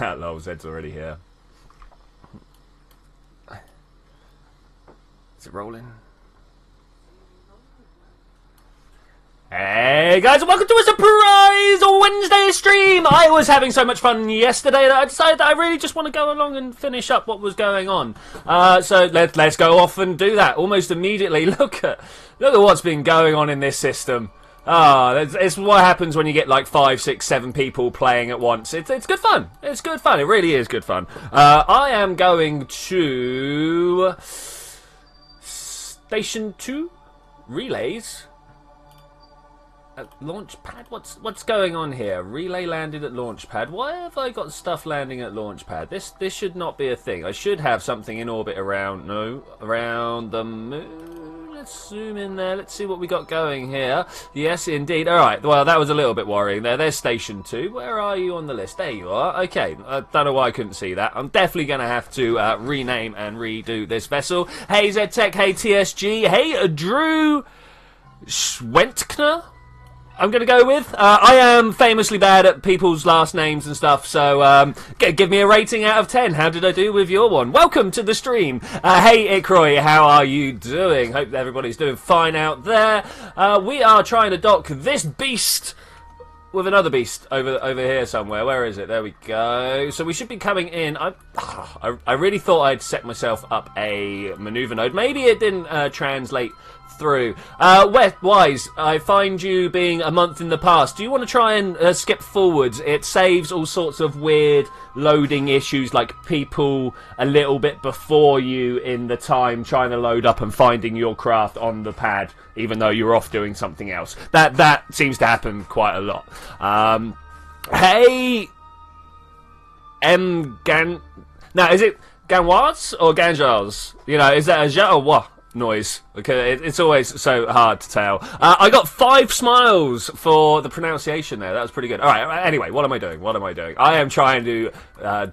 Lol, Zed's already here. Is it rolling? Hey guys, and welcome to a surprise Wednesday stream! I was having so much fun yesterday that I decided that I really just want to go along and finish up what was going on. So let's go off and do that almost immediately. Look at what's been going on in this system. It's what happens when you get like 5, 6, 7 people playing at once. It's good fun. It's good fun. It really is good fun. I am going to Station 2 Relays. Launchpad? What's going on here? Relay landed at Launchpad. Why have I got stuff landing at Launchpad? This should not be a thing. I should have something in orbit around the moon. Let's zoom in there. Let's see what we got going here. Yes, indeed. Alright, well, that was a little bit worrying there. There's Station 2. Where are you on the list? There you are. Okay, I don't know why I couldn't see that. I'm definitely going to have to rename and redo this vessel. Hey, ZTech. Hey, TSG. Hey, Drew Schwentkner. I'm going to go with. I am famously bad at people's last names and stuff, so give me a rating out of 10. How did I do with your one? Welcome to the stream. Hey, Ikroy, how are you doing? Hope everybody's doing fine out there. We are trying to dock this beast with another beast over here somewhere. Where is it? There we go. So we should be coming in. I really thought I'd set myself up a maneuver node. Maybe it didn't translate through. Wise, I find you being a month in the past. Do you want to try and skip forwards? It saves all sorts of weird loading issues, like people a little bit before you in the time trying to load up and finding your craft on the pad, even though you're off doing something else. That seems to happen quite a lot. Hey, now is it Ganwaz or Ganjars? You know, is that a ja or what noise? Okay, it's always so hard to tell. I got 5 smiles for the pronunciation there. That was pretty good. Alright, anyway, what am I doing? I am trying to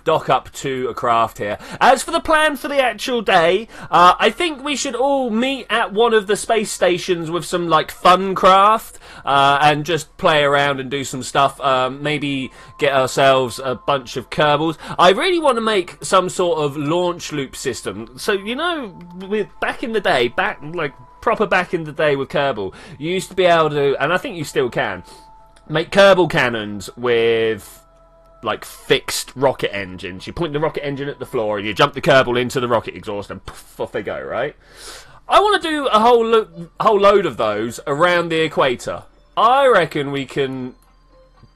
dock up to a craft here. As for the plan for the actual day, I think we should all meet at one of the space stations with some, like, fun craft, and just play around and do some stuff. Maybe get ourselves a bunch of Kerbals. I really want to make some sort of launch loop system. So, you know, back in the day, proper back in the day with Kerbal, you used to be able to, and I think you still can, make Kerbal cannons with like fixed rocket engines. You point the rocket engine at the floor and you jump the Kerbal into the rocket exhaust and poof, off they go, right? I want to do a whole load of those around the equator. I reckon we can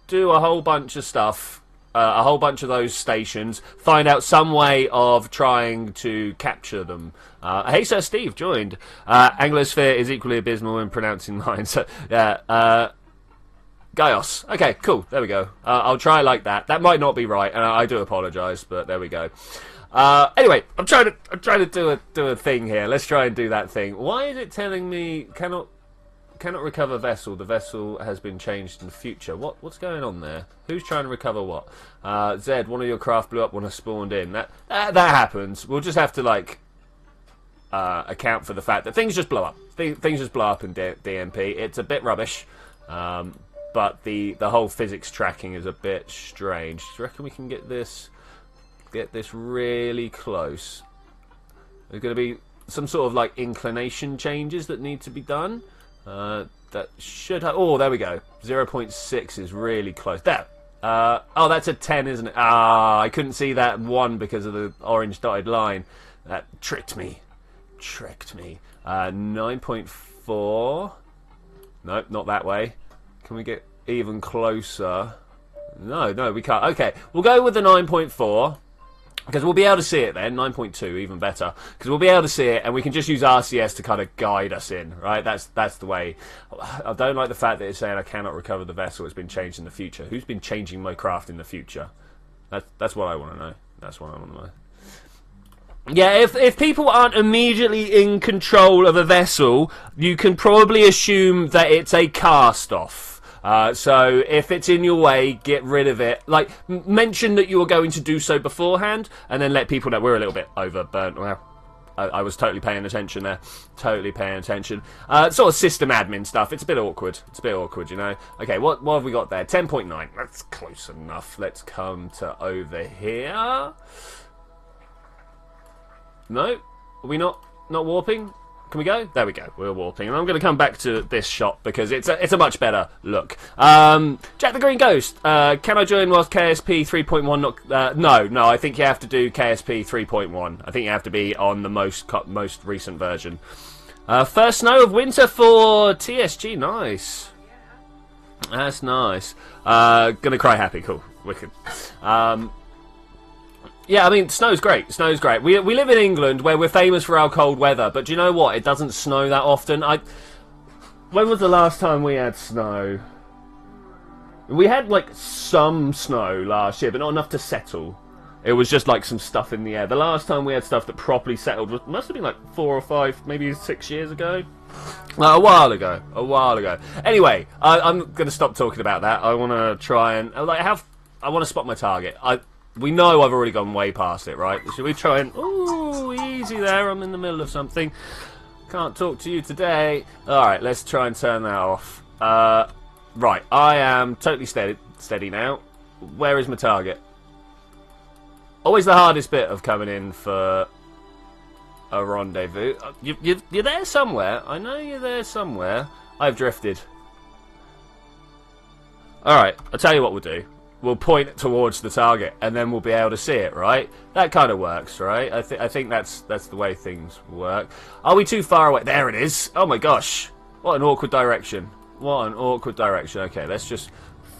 do a whole bunch of stuff, a whole bunch of those stations, find out some way of trying to capture them. Hey, Sir Steve joined. Anglosphere is equally abysmal in pronouncing mine. So, yeah, Gaios. Okay, cool. There we go. I'll try like that. That might not be right, and I do apologise, but there we go. Anyway, I'm trying to do a thing here. Let's try and do that thing. Why is it telling me cannot recover vessel? The vessel has been changed in the future. What's going on there? Who's trying to recover what? Zed, one of your craft blew up when I spawned in. That happens. We'll just have to like account for the fact that things just blow up. Things just blow up in DMP. It's a bit rubbish, but the whole physics tracking is a bit strange. Do you reckon we can get this really close? There's going to be some sort of like inclination changes that need to be done. That should have... Oh, there we go. 0.6 is really close. There. Oh, that's a 10, isn't it? I couldn't see that 1 because of the orange dotted line. That tricked me. 9.4. Nope, not that way. Can we get even closer? No, we can't. Okay, we'll go with the 9.4. Because we'll be able to see it then, 9.2, even better. Because we'll be able to see it, and we can just use RCS to kind of guide us in, right? That's the way. I don't like the fact that it's saying I cannot recover the vessel. It's been changed in the future. Who's been changing my craft in the future? That's what I want to know. That's what I want to know. Yeah, if people aren't immediately in control of a vessel, you can probably assume that it's a cast-off. So if it's in your way, get rid of it. Like, mention that you are going to do so beforehand, and then let people know we're a little bit overburnt. Well, I was totally paying attention there. Totally paying attention. Sort of system admin stuff. It's a bit awkward. It's a bit awkward, you know. Okay, what have we got there? 10.9. That's close enough. Let's come to over here. No? Are we not warping? Can we go? There we go. We're warping. And I'm going to come back to this shot because it's a much better look. Jack the Green Ghost. Can I join whilst KSP 3.1 not... No. I think you have to do KSP 3.1. I think you have to be on the most recent version. First snow of winter for TSG. Nice. That's nice. Gonna cry happy. Cool. Wicked. Yeah, I mean, snow's great. Snow's great. We live in England where we're famous for our cold weather, but do you know what? It doesn't snow that often. When was the last time we had snow? We had, like, some snow last year, but not enough to settle. It was just, like, some stuff in the air. The last time we had stuff that properly settled must have been, like, 4 or 5, maybe 6 years ago. A while ago. Anyway, I'm going to stop talking about that. I want to try and... I want to spot my target. We know I've already gone way past it, right? Should we try and... Ooh, easy there. I'm in the middle of something. Can't talk to you today. Alright, let's try and turn that off. Right, I am totally steady now. Where is my target? Always the hardest bit of coming in for a rendezvous. You're there somewhere. I know you're there somewhere. I've drifted. Alright, I'll tell you what we'll do. We'll point towards the target, and then we'll be able to see it, right? That kind of works, right? I think that's the way things work. Are we too far away? There it is. Oh my gosh. What an awkward direction. What an awkward direction. Okay, let's just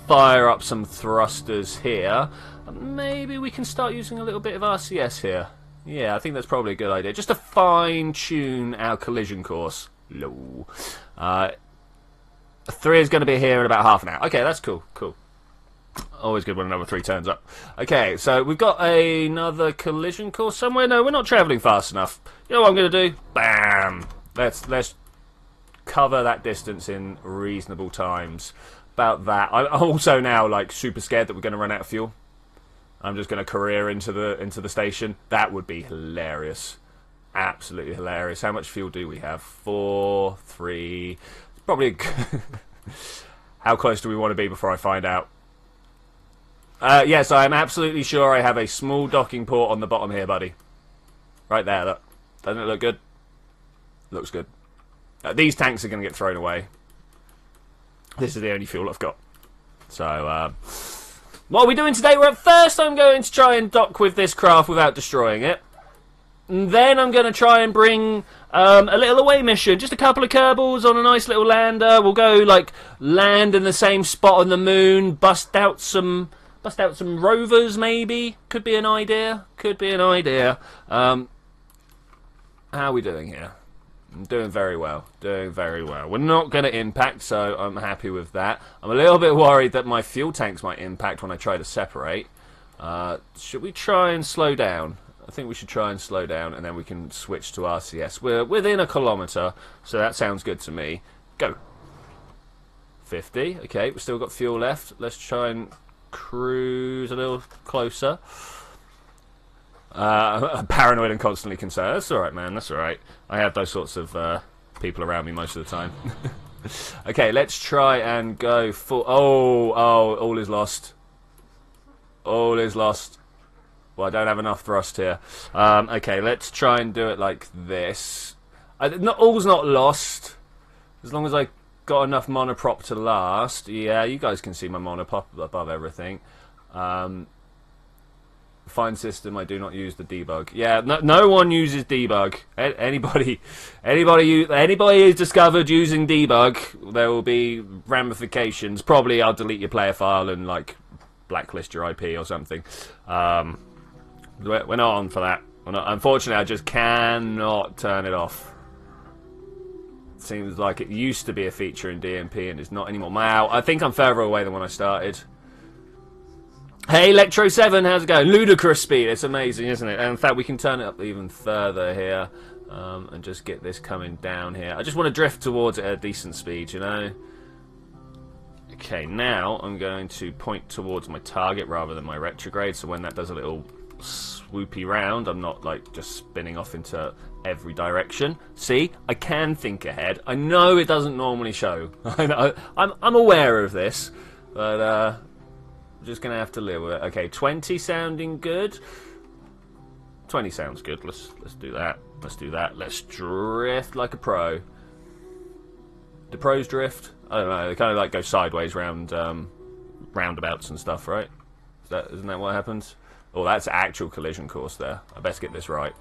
fire up some thrusters here. Maybe we can start using a little bit of RCS here. Yeah, I think that's probably a good idea. Just to fine-tune our collision course. Low. 3 is going to be here in about half an hour. Okay, that's cool. Cool. Always good when another 3 turns up. Okay, so we've got another collision course somewhere. No, we're not travelling fast enough. You know what I'm going to do? Bam! Let's cover that distance in reasonable times. About that. I'm also now like super scared that we're going to run out of fuel. I'm just going to career into the station. That would be hilarious. Absolutely hilarious. How much fuel do we have? 4, 3. Probably. How close do we want to be before I find out? Yes, I am absolutely sure I have a small docking port on the bottom here, buddy. Right there, look. Doesn't it look good? Looks good. These tanks are going to get thrown away. This is the only fuel I've got. So, what are we doing today? Well, first I'm going to try and dock with this craft without destroying it. And then I'm going to try and bring a little away mission. Just a couple of Kerbals on a nice little lander. We'll go, like, land in the same spot on the moon, bust out some rovers, maybe. Could be an idea. Could be an idea. How are we doing here? I'm doing very well. Doing very well. We're not going to impact, so I'm happy with that. I'm a little bit worried that my fuel tanks might impact when I try to separate. Should we try and slow down? I think we should try and slow down, and then we can switch to RCS. We're within a kilometre, so that sounds good to me. Go. 50. Okay, we've still got fuel left. Let's try and cruise a little closer. Paranoid and constantly concerned. That's alright, man. That's alright. I have those sorts of people around me most of the time. Okay, let's try and go full... Oh, all is lost. All is lost. Well, I don't have enough thrust here. Okay, let's try and do it like this. All's not lost. As long as I got enough monoprop to last. Yeah, you guys can see my monoprop above everything. Find system, I do not use the debug. Yeah, no one uses debug. Anybody who's discovered using debug, there will be ramifications. Probably I'll delete your player file and like blacklist your IP or something. We're not on for that. Unfortunately, I just cannot turn it off. Seems like it used to be a feature in DMP and it's not anymore. Wow, I think I'm further away than when I started. Hey, Electro7, how's it going? Ludicrous speed, it's amazing, isn't it? And in fact, we can turn it up even further here and just get this coming down here. I just want to drift towards it at a decent speed, you know? Okay, now I'm going to point towards my target rather than my retrograde, so when that does a little swoopy round. I'm not like just spinning off into every direction. See, I can think ahead. I know it doesn't normally show. I'm aware of this, but I'm just gonna have to live with it. Okay, 20 sounding good. 20 sounds good. Let's do that. Let's do that. Let's drift like a pro. Do pros drift? I don't know. They kind of like go sideways round roundabouts and stuff, right? Isn't that what happens? Oh, that's actual collision course there. I best get this right.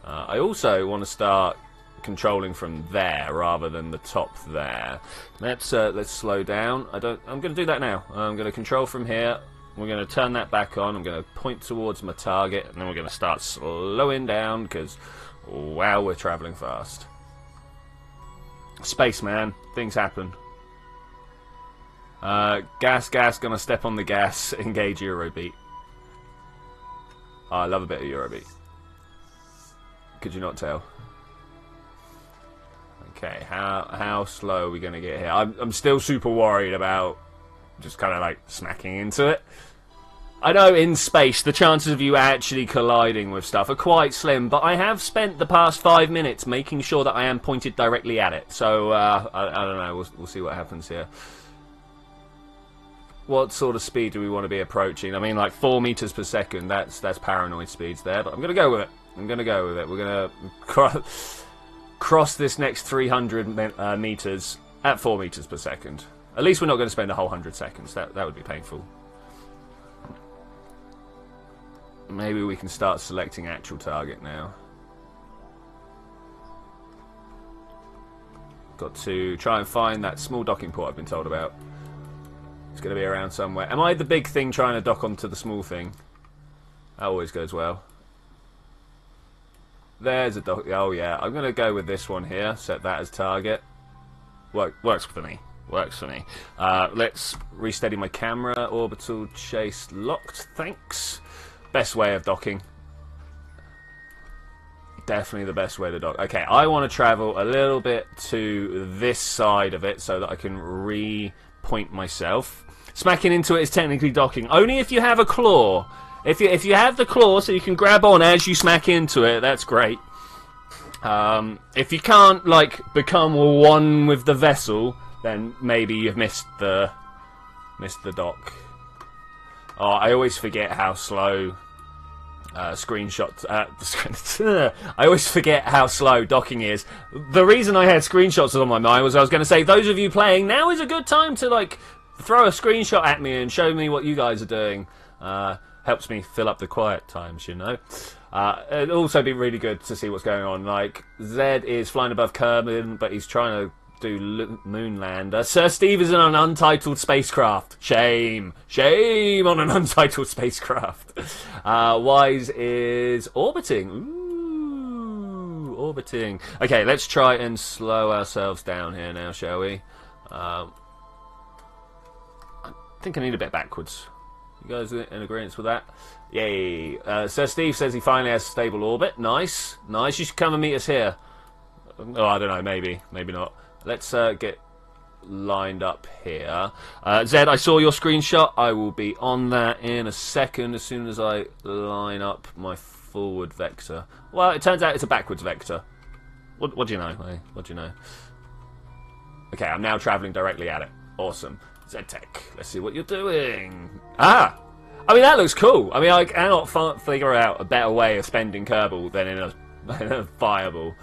I also want to start controlling from there rather than the top there. Let's slow down. I'm going to do that now. I'm going to control from here. We're going to turn that back on. I'm going to point towards my target, and then we're going to start slowing down because, wow, we're traveling fast. Spaceman, things happen. Gas, gonna step on the gas, engage Eurobeat. Oh, I love a bit of Eurobeat. Could you not tell? Okay, how slow are we gonna get here? I'm still super worried about just kind of like smacking into it. I know in space the chances of you actually colliding with stuff are quite slim, but I have spent the past 5 minutes making sure that I am pointed directly at it. So I don't know. We'll see what happens here. What sort of speed do we want to be approaching? I mean, like 4 meters per second. That's paranoid speeds there, but I'm gonna go with it. I'm gonna go with it. We're gonna cross this next 300 meters at 4 meters per second. At least we're not going to spend a whole 100 seconds. That would be painful. Maybe we can start selecting actual target now. Got to try and find that small docking port I've been told about. It's going to be around somewhere. Am I the big thing trying to dock onto the small thing? That always goes well. There's a dock. Oh yeah, I'm going to go with this one here. Set that as target. Works for me. Works for me. Let's resteady my camera. Orbital chase locked. Thanks. Best way of docking. Definitely the best way to dock. Okay, I want to travel a little bit to this side of it so that I can re-point myself. Smacking into it is technically docking. Only if you have a claw. If you have the claw so you can grab on as you smack into it, that's great. If you can't like become one with the vessel, then maybe you've missed the dock. Oh, I always forget how slow screenshots. I always forget how slow docking is. The reason I had screenshots on my mind was I was going to say, those of you playing, now is a good time to like throw a screenshot at me and show me what you guys are doing. Helps me fill up the quiet times, you know. It'd also be really good to see what's going on. Like Zed is flying above Kerbal, but he's trying to do Moonlander. Sir Steve is in an untitled spacecraft. Shame. Shame on an untitled spacecraft. Wise is orbiting. Ooh, orbiting. Okay, let's try and slow ourselves down here now, shall we? I think I need a bit backwards. You guys in agreement with that? Yay. Sir Steve says he finally has a stable orbit. Nice. Nice. You should come and meet us here. Oh, I don't know. Maybe. Maybe not. Let's get lined up here. Zed, I saw your screenshot. I will be on that in a second as soon as I line up my forward vector. Well, it turns out it's a backwards vector. What do you know? Hey, what do you know? Okay, I'm now travelling directly at it. Awesome. Zed-Tech, let's see what you're doing. Ah! I mean, that looks cool. I mean, I cannot figure out a better way of spending Kerbal than in a fireball.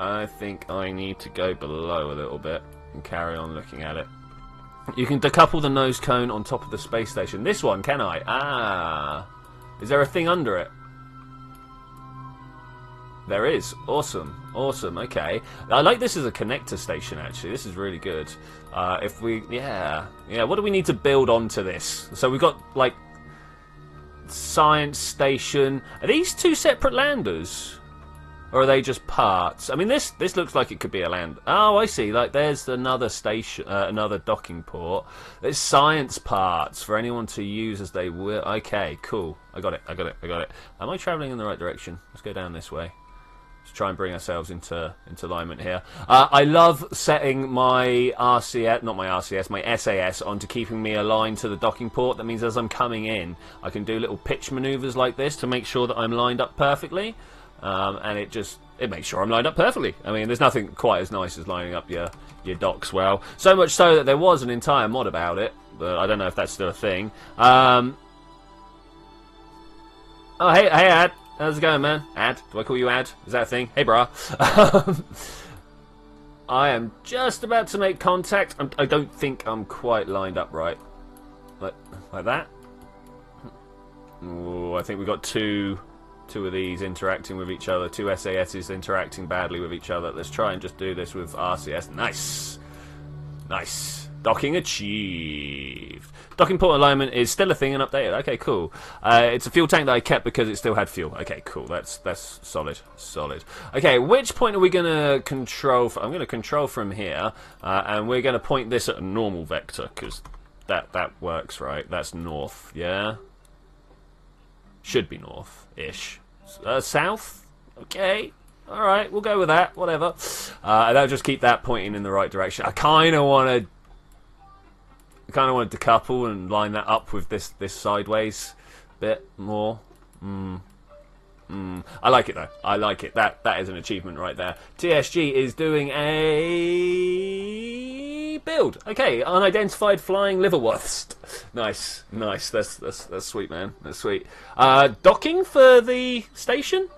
I think I need to go below a little bit and carry on looking at it. You can decouple the nose cone on top of the space station. This one, can I? Ah. Is there a thing under it? There is. Awesome. Awesome. Okay. I like this as a connector station, actually. This is really good. If we... Yeah. Yeah, what do we need to build onto this? So we've got, like... Science station. Are these two separate landers? Or are they just parts? I mean, this looks like it could be a land. Oh, I see. Like, there's another station, another docking port. There's science parts for anyone to use as they will. Okay, cool. I got it. I got it. I got it. Am I travelling in the right direction? Let's go down this way. Let's try and bring ourselves into alignment here. I love setting my RCS, not my RCS, my SAS onto keeping me aligned to the docking port. That means as I'm coming in, I can do little pitch maneuvers like this to make sure that I'm lined up perfectly. And it makes sure I'm lined up perfectly. I mean, there's nothing quite as nice as lining up your docks well. So much so that there was an entire mod about it, but I don't know if that's still a thing. Oh, hey, Ad. How's it going, man? Ad? Do I call you Ad? Is that a thing? Hey, brah. I am just about to make contact. I don't think I'm quite lined up right. Like that? Ooh, I think we've got two of these interacting with each other. Two SASs interacting badly with each other. Let's try and just do this with RCS. Nice. Nice. Docking achieved. Docking port alignment is still a thing and updated. Okay, cool. It's a fuel tank that I kept because it still had fuel. Okay, cool. That's solid. Solid. Okay, which point are we going to control from? I'm going to control from here, and we're going to point this at a normal vector, because that works, right? That's north, yeah? Should be north-ish. South? Okay. Alright, we'll go with that. Whatever. That'll just keep that pointing in the right direction. I kind of want to decouple and line that up with this sideways bit more. I like it though. I like it. That is an achievement right there. TSG is doing a build. Okay, unidentified flying liverwurst. Nice, nice. That's sweet, man. That's sweet. Docking for the station.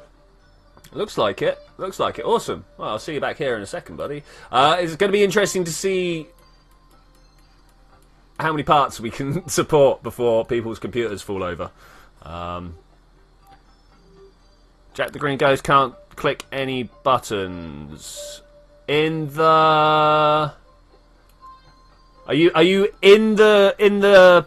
Looks like it. Looks like it. Awesome. Well, I'll see you back here in a second, buddy. It's going to be interesting to see how many parts we can support before people's computers fall over. Jack the Green Ghost can't click any buttons. In the... Are you in the...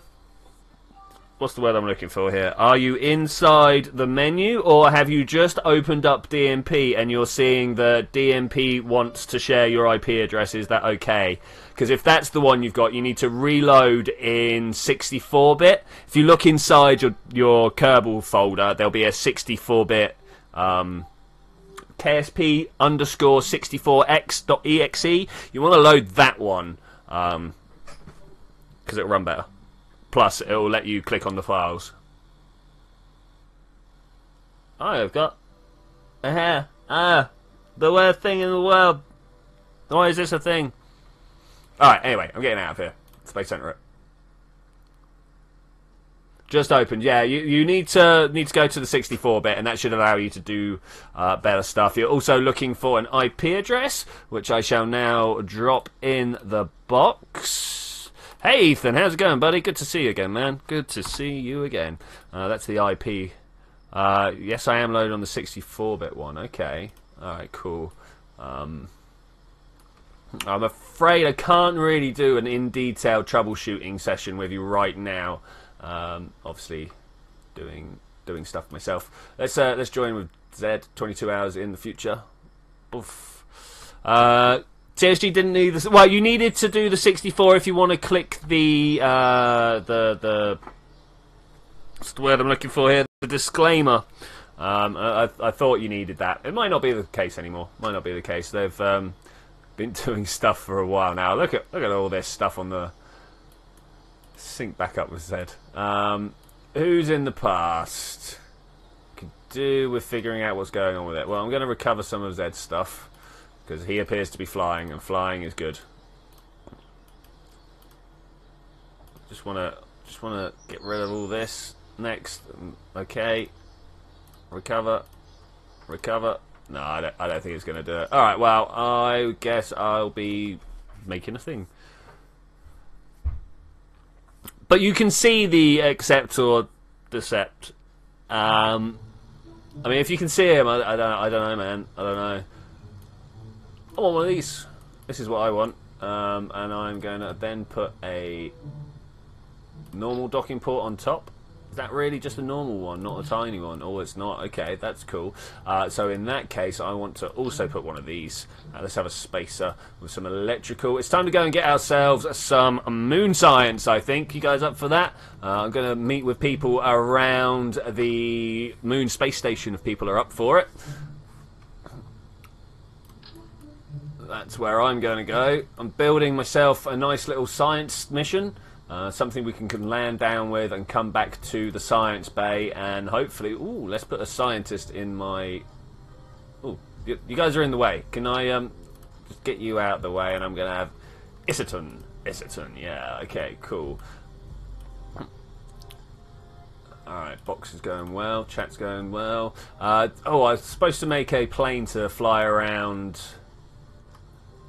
What's the word I'm looking for here? Are you inside the menu, or have you just opened up DMP and you're seeing that DMP wants to share your IP address? Is that okay? Because if that's the one you've got, you need to reload in 64-bit. If you look inside your Kerbal folder, there'll be a 64-bit KSP underscore 64x.exe. You want to load that one because it'll run better. Plus, it will let you click on the files. I've got a hair. The worst thing in the world. Why is this a thing? Alright, anyway, I'm getting out of here. Space Center it. Just opened. Yeah, you need to go to the 64-bit, and that should allow you to do better stuff. You're also looking for an IP address, which I shall now drop in the box. Hey Ethan, how's it going, buddy? Good to see you again, man. Good to see you again. That's the IP. Yes, I am loaded on the 64-bit one. Okay. Alright, cool. I'm afraid I can't really do an in-detail troubleshooting session with you right now. Obviously, doing stuff myself. Let's join with Zed. 22 hours in the future. Oof. TSG didn't need this. Well, you needed to do the 64 if you want to click the what's the word I'm looking for here? The disclaimer. I thought you needed that. It might not be the case anymore. Might not be the case. They've been doing stuff for a while now. Look at all this stuff on the. Sync back up with Zed. Who's in the past? Could do with figuring out what's going on with it. Well, I'm going to recover some of Zed's stuff. Because he appears to be flying, and flying is good. Just wanna get rid of all this. Next, okay. Recover. No, I don't think it's gonna do it. All right, well, I guess I'll be making a thing. But you can see the accept or decept. I mean, if you can see him, I don't know, man. I don't know. I want one of these. This is what I want. And I'm going to then put a normal docking port on top. Is that really just a normal one, not a tiny one? Oh, it's not. Okay, that's cool. So in that case, I want to also put one of these. Let's have a spacer with some electrical. It's time to go and get ourselves some moon science, I think. You guys up for that? I'm going to meet with people around the moon space station if people are up for it. That's where I'm going to go. I'm building myself a nice little science mission. Something we can land down with and come back to the science bay and hopefully... Ooh, let's put a scientist in my... Ooh, you guys are in the way. Can I just get you out of the way and I'm going to have... Isserton, yeah, okay, cool. Alright, box is going well, chat's going well. I was supposed to make a plane to fly around...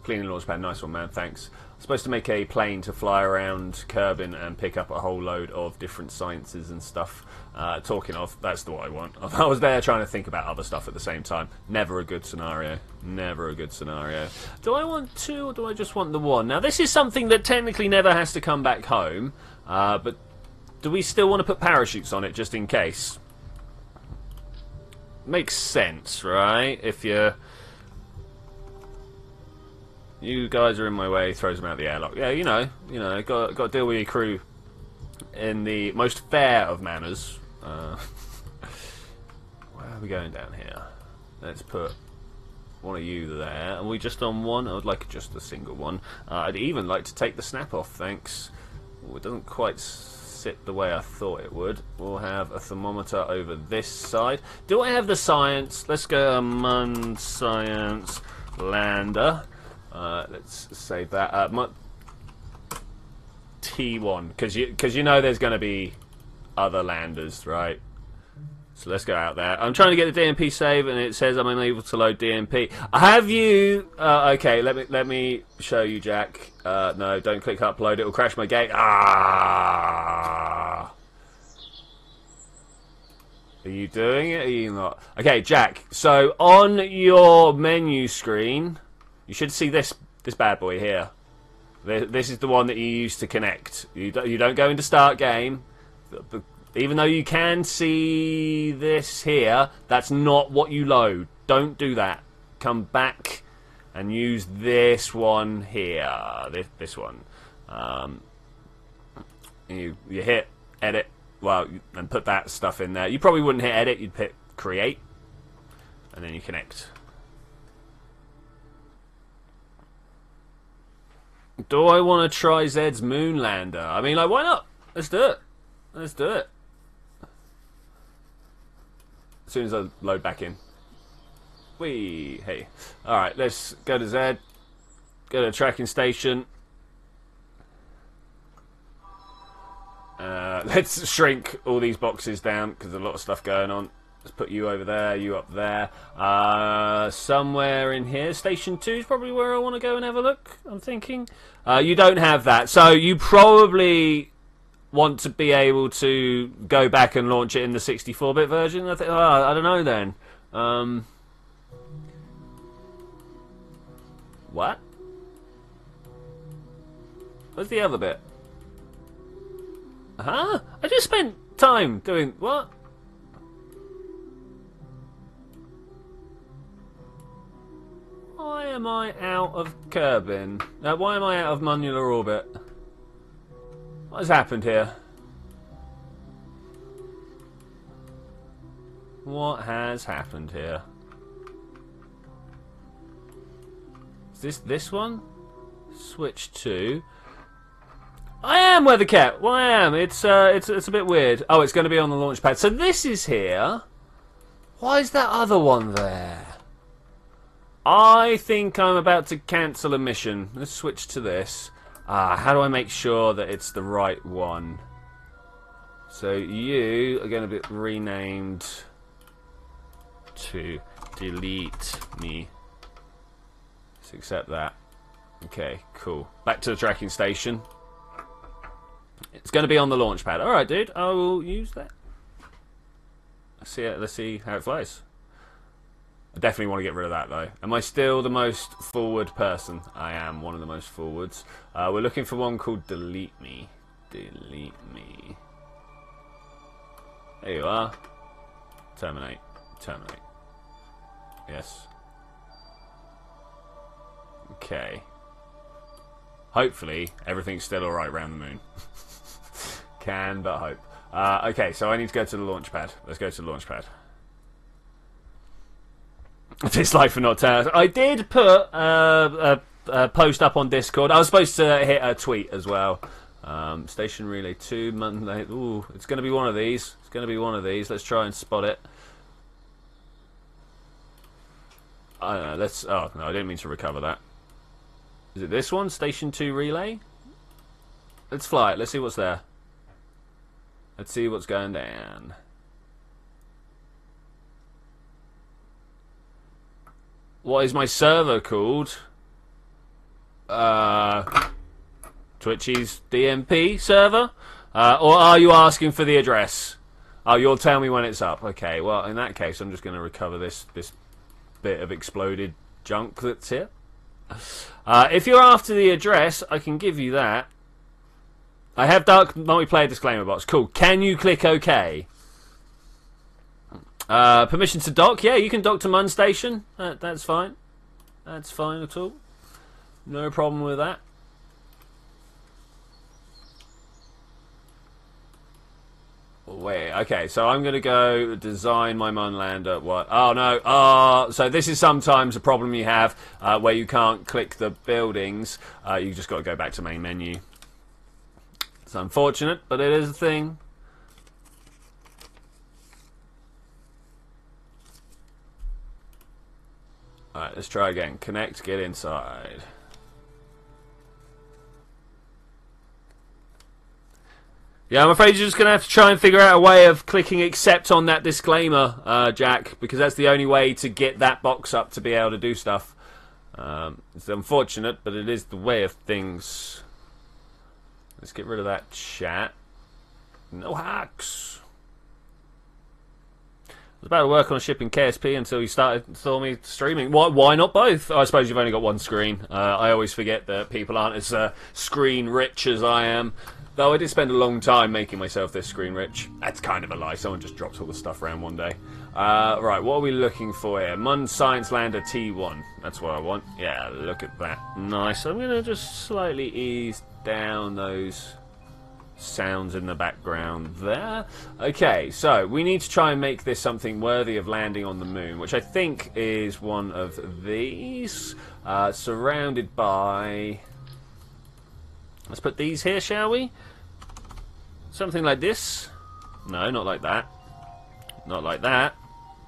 Cleaning launch pad, nice one, man, thanks. I'm supposed to make a plane to fly around Kerbin and pick up a whole load of different sciences and stuff. Talking of, that's the what I want. I was there trying to think about other stuff at the same time. Never a good scenario. Never a good scenario. Do I want two or do I just want the one? Now, this is something that technically never has to come back home, but do we still want to put parachutes on it just in case? Makes sense, right? If you're... You guys are in my way, throws them out the airlock. Yeah, you know, got to deal with your crew in the most fair of manners. Where are we going down here? Let's put one of you there. Are we just on one? I would like just a single one. I'd even like to take the snap off, thanks. Ooh, it doesn't quite sit the way I thought it would. We'll have a thermometer over this side. Do I have the science? Let's go among science lander. Let's save that. T1, because you know there's going to be other landers, right? So let's go out there. I'm trying to get the DMP save, and it says I'm unable to load DMP. Have you? Okay, let me show you, Jack. No, don't click upload. It will crash my game. Ah! Are you doing it? Or are you not? Okay, Jack. So on your menu screen. You should see this bad boy here. This is the one that you use to connect. You don't go into start game. Even though you can see this here, that's not what you load. Don't do that. Come back and use this one here. This one. You hit edit. Well, and put that stuff in there. You probably wouldn't hit edit. You'd hit create. And then you connect. Do I want to try Zed's Moonlander? I mean, like, why not? Let's do it. Let's do it. As soon as I load back in. Whee! Hey. Alright, let's go to Zed. Go to the tracking station. Let's shrink all these boxes down, because there's a lot of stuff going on. Let's put you over there, you up there. Somewhere in here. Station 2 is probably where I want to go and have a look, I'm thinking. You don't have that, so you probably want to be able to go back and launch it in the 64-bit version. I don't know then. What? Where's the other bit? Huh? I just spent time doing... What? Why am I out of Kerbin? Why am I out of Monular Orbit? What has happened here? What has happened here? Is this one? Switch to... I am Weathercat! Well, I am. It's a bit weird. Oh, it's going to be on the launch pad. So this is here. Why is that other one there? I think I'm about to cancel a mission. Let's switch to this. How do I make sure that it's the right one? So you are going to be renamed to delete me. Let's accept that. Okay, cool. Back to the tracking station. It's going to be on the launch pad. Alright, dude. I will use that. Let's see how it flies. I definitely want to get rid of that, though. Am I still the most forward person? I am one of the most forwards. We're looking for one called Delete Me. Delete Me. There you are. Terminate. Terminate. Yes. Okay. Hopefully, everything's still alright around the moon. Can but hope. Okay, so I need to go to the launch pad. Let's go to the launch pad. Dislike for not telling us. I did put a post up on Discord. I was supposed to hit a tweet as well. Station Relay 2, Monday. Ooh, it's going to be one of these. It's going to be one of these. Let's try and spot it. I don't know. Let's. Oh no, I didn't mean to recover that. Is it this one? Station 2 Relay. Let's fly it. Let's see what's there. Let's see what's going down. What is my server called? Twitchi's DMP server? Or are you asking for the address? Oh, you'll tell me when it's up. Okay, well, in that case, I'm just going to recover this bit of exploded junk that's here. If you're after the address, I can give you that. I have dark multiplayer disclaimer box. Cool. Can you click OK? Permission to dock? Yeah, you can dock to Mun Station. That's fine. That's fine at all. No problem with that. Wait, okay, so I'm going to go design my Mun lander. What? Oh, no. Oh, so this is sometimes a problem you have where you can't click the buildings. You just got to go back to main menu. It's unfortunate, but it is a thing. Alright, let's try again. Connect, get inside. Yeah, I'm afraid you're just going to have to try and figure out a way of clicking accept on that disclaimer, Jack, because that's the only way to get that box up to be able to do stuff. It's unfortunate, but it is the way of things. Let's get rid of that chat. No hacks. I was about to work on shipping KSP until you saw me streaming. Why not both? I suppose you've only got one screen. I always forget that people aren't as screen rich as I am. Though I did spend a long time making myself this screen rich. That's kind of a lie. Someone just dropped all the stuff around one day. Right, what are we looking for here? Mun Science Lander T1. That's what I want. Yeah, look at that. Nice. I'm going to just slightly ease down those sounds in the background there. Okay, so we need to try and make this something worthy of landing on the moon, which I think is one of these, surrounded by... Let's put these here, shall we? Something like this. No, not like that. Not like that.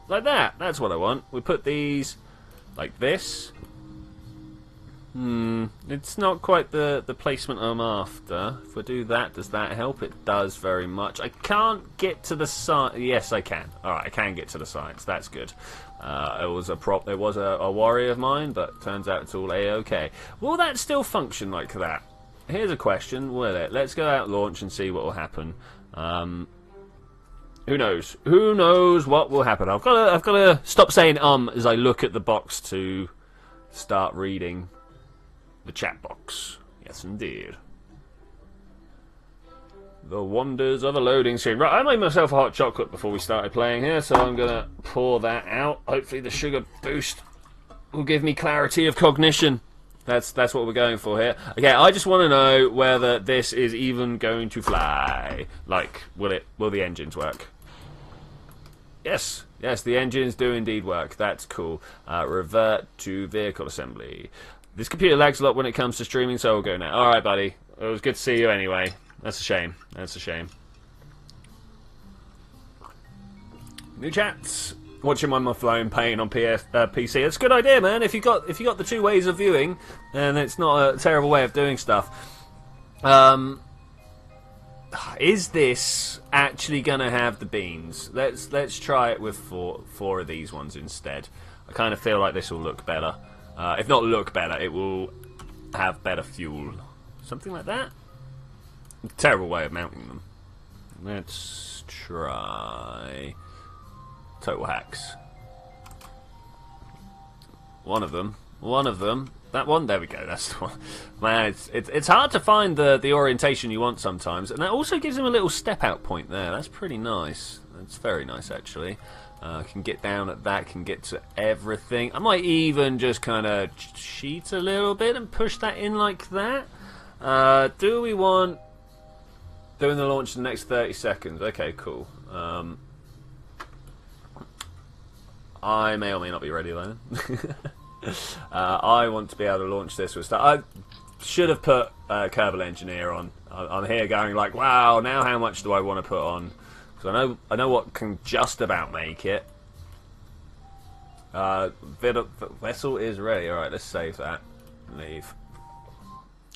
Like that. That's what I want. We put these like this. It's not quite the placement I'm after. If we do that, does that help? It does very much. I can't get to the science. Yes, I can. Alright, I can get to the science. That's good. It was a worry of mine, but turns out it's all A-okay. Will that still function like that? Here's a question, will it? Let's go out launch and see what will happen. Who knows? Who knows what will happen? I've got to stop saying as I look at the box to start reading the chat box. Yes, indeed. The wonders of a loading screen. Right, I made myself a hot chocolate before we started playing here, so I'm going to pour that out. Hopefully the sugar boost will give me clarity of cognition. That's what we're going for here. Okay, I just want to know whether this is even going to fly. Like, will the engines work? Yes, the engines do indeed work. That's cool. Revert to vehicle assembly. This computer lags a lot when it comes to streaming, so we'll go now. Alright, buddy. It was good to see you anyway. That's a shame. That's a shame. New chats. Watching on my phone, playing on PC. It's a good idea, man. If you got the two ways of viewing, then it's not a terrible way of doing stuff. Is this actually gonna have the beans? Let's try it with four of these ones instead. I kind of feel like this will look better. If not look better, it will have better fuel. Something like that. Terrible way of mounting them. Let's try. Total hacks. One of them. That one. There we go. That's the one. Man, it's hard to find the orientation you want sometimes, and that also gives him a little step out point there. That's pretty nice. That's very nice actually. Can get down at that. Can get to everything. I might even just kind of cheat a little bit and push that in like that. Do we want doing the launch in the next 30 seconds? Okay, cool. I may or may not be ready then. I want to be able to launch this with stuff. I should have put Kerbal Engineer on. I'm here going like, wow, now how much do I want to put on? Because I know what can just about make it. Vessel is ready. Alright, let's save that. Leave.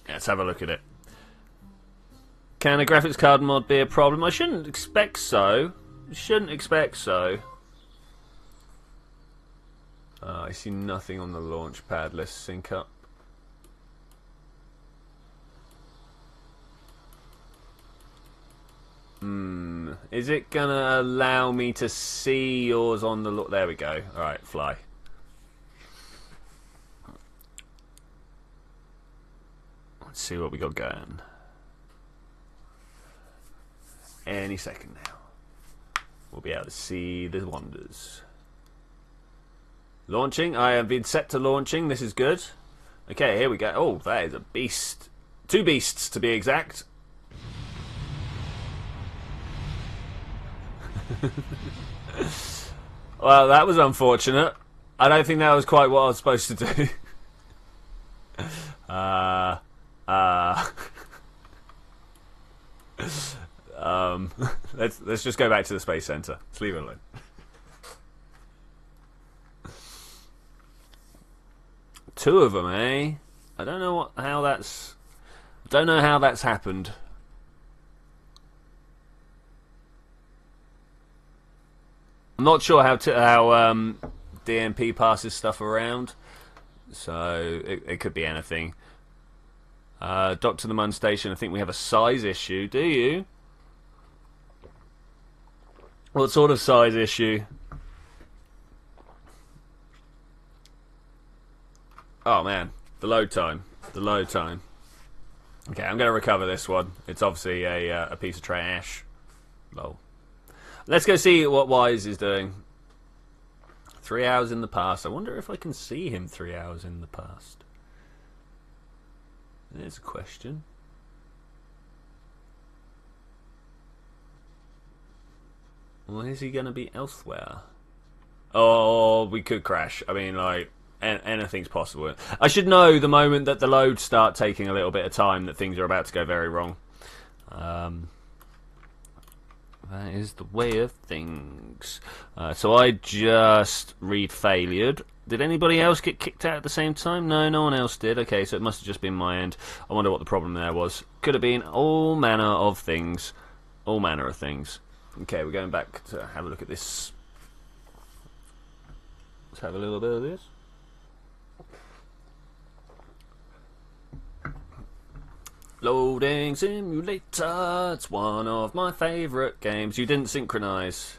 Let's have a look at it. Can a graphics card mod be a problem? I shouldn't expect so. Shouldn't expect so. I see nothing on the launch pad. Let's sync up. Is it gonna allow me to see yours on the look? There we go. Alright, fly. Let's see what we got going. Any second now. We'll be able to see the wonders. Launching. I have been set to launching. This is good. Okay, here we go. Oh, that is a beast. 2 beasts to be exact. Well, that was unfortunate. I don't think that was quite what I was supposed to do. Let's just go back to the Space Center. Let's leave it alone. Two of them, eh? I don't know how that's happened. I'm not sure how DMP passes stuff around, so it could be anything. Dock to the Mun Station. I think we have a size issue. Do you? What sort of size issue? Oh man, the load time. The load time. Okay, I'm going to recover this one. It's obviously a piece of trash. Lol. Let's go see what Wise is doing. 3 hours in the past. I wonder if I can see him 3 hours in the past. There's a question. Well, is he going to be elsewhere? Oh, we could crash. I mean, like, anything's possible. I should know the moment that the loads start taking a little bit of time that things are about to go very wrong. That is the way of things. So I just read-failured. Did anybody else get kicked out at the same time? No, no one else did. Okay, so it must have just been my end. I wonder what the problem there was. Could have been all manner of things. All manner of things. Okay, we're going back to have a look at this. Let's have a little bit of this. Loading Simulator, it's one of my favourite games. You didn't synchronise.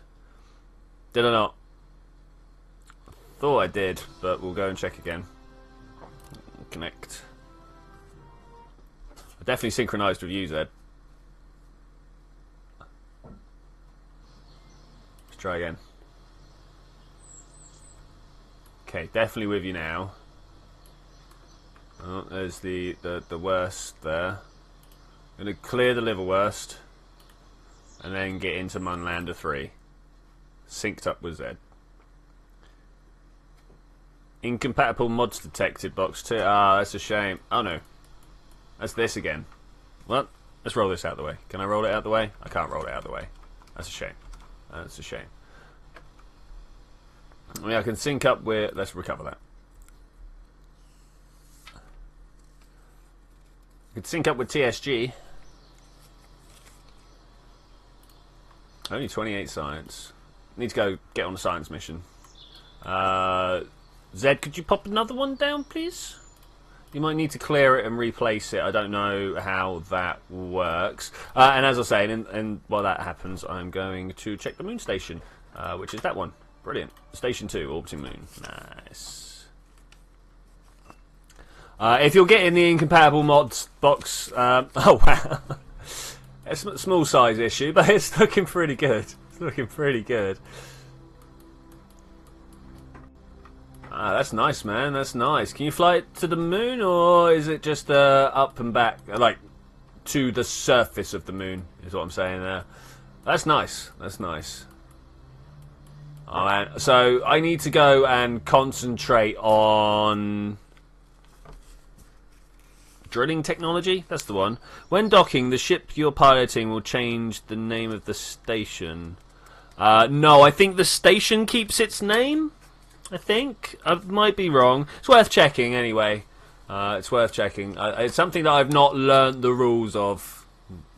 Did I not? Thought I did, but we'll go and check again. Connect. I definitely synchronised with you, Zed. Let's try again. Okay, definitely with you now. Oh, there's the worst there. I'm going to clear the liverwurst and then get into Munlander 3. Synced up with Zed. Incompatible mods detected, box 2. Ah, that's a shame. Oh no. That's this again. Well, let's roll this out of the way. Can I roll it out of the way? I can't roll it out of the way. That's a shame. That's a shame. I mean, I can sync up with... Let's recover that. I could sync up with TSG. Only 28 science. Need to go get on a science mission. Zed, could you pop another one down, please? You might need to clear it and replace it. I don't know how that works. And as I say, and while that happens, I'm going to check the moon station, which is that one. Brilliant. Station 2, orbiting moon. Nice. If you're getting the incompatible mods box, oh wow, it's a small size issue, but it's looking pretty good. It's looking pretty good. That's nice, man. That's nice. Can you fly it to the moon, or is it just up and back, like to the surface of the moon? Is what I'm saying there. That's nice. That's nice. Oh, man. So I need to go and concentrate on drilling technology. That's the one. When docking, the ship you're piloting will change the name of the station. No, I think the station keeps its name. I think I might be wrong. It's worth checking anyway. It's worth checking. It's something that I've not learned the rules of.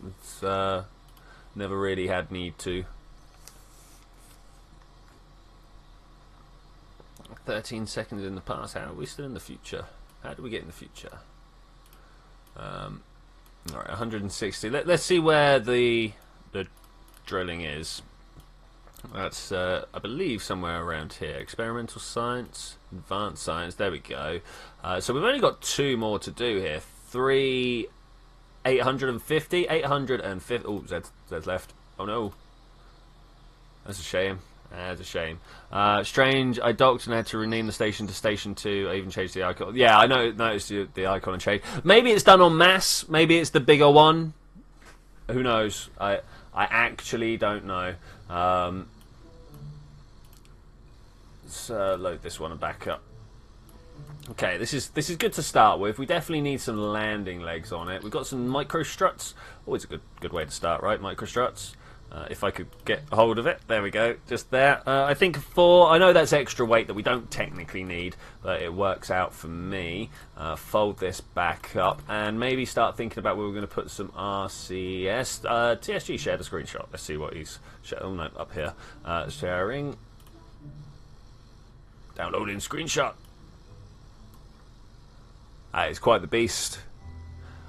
It's never really had need to. 13 seconds in the past. How are we still in the future? How do we get in the future? Alright, 160. Let's see where the drilling is. That's, I believe, somewhere around here. Experimental science, advanced science. There we go. So we've only got 2 more to do here. 850. Oh, Zed's left. Oh no. That's a shame. That's a shame. Strange, I docked and had to rename the station to Station 2. I even changed the icon. Yeah, I noticed the icon and change. Maybe it's done en masse. Maybe it's the bigger one. Who knows? I actually don't know. Let's load this one and back up. Okay, this is good to start with. We definitely need some landing legs on it. We've got some micro struts. Always a good way to start, right? Micro struts. If I could get a hold of it. There we go. Just there. I think I know that's extra weight that we don't technically need, but it works out for me. Fold this back up and maybe start thinking about where we're going to put some RCS. TSG shared a screenshot. Let's see what he's shared. Oh, no, up here. Sharing. Downloading screenshot. It's quite the beast.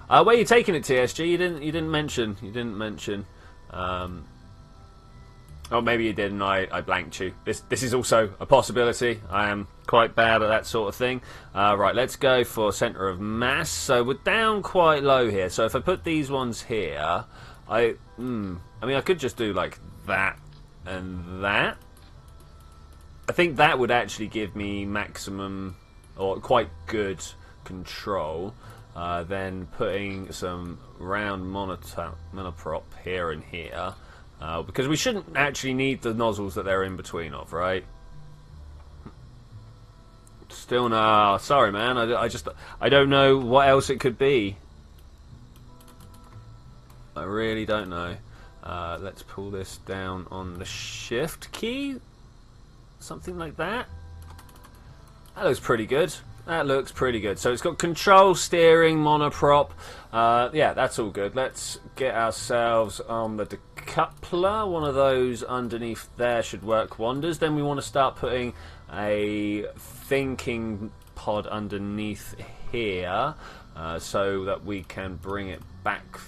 Where are you taking it, TSG? You didn't mention. You didn't mention. Oh, maybe you did and I blanked you. This is also a possibility. I am quite bad at that sort of thing. Right, let's go for centre of mass. So we're down quite low here. So if I put these ones here, I mean, I could just do like that and that. I think that would actually give me maximum or quite good control. Then putting some round monoprop here and here. Because we shouldn't actually need the nozzles that they're in between of, right? Still no. Sorry, man. I don't know what else it could be. I really don't know. Let's pull this down on the shift key. Something like that. That looks pretty good. That looks pretty good. So it's got control, steering, monoprop. Yeah, that's all good. Let's get ourselves on the decoupler. One of those underneath there should work wonders. Then we want to start putting a thinking pod underneath here so that we can bring it back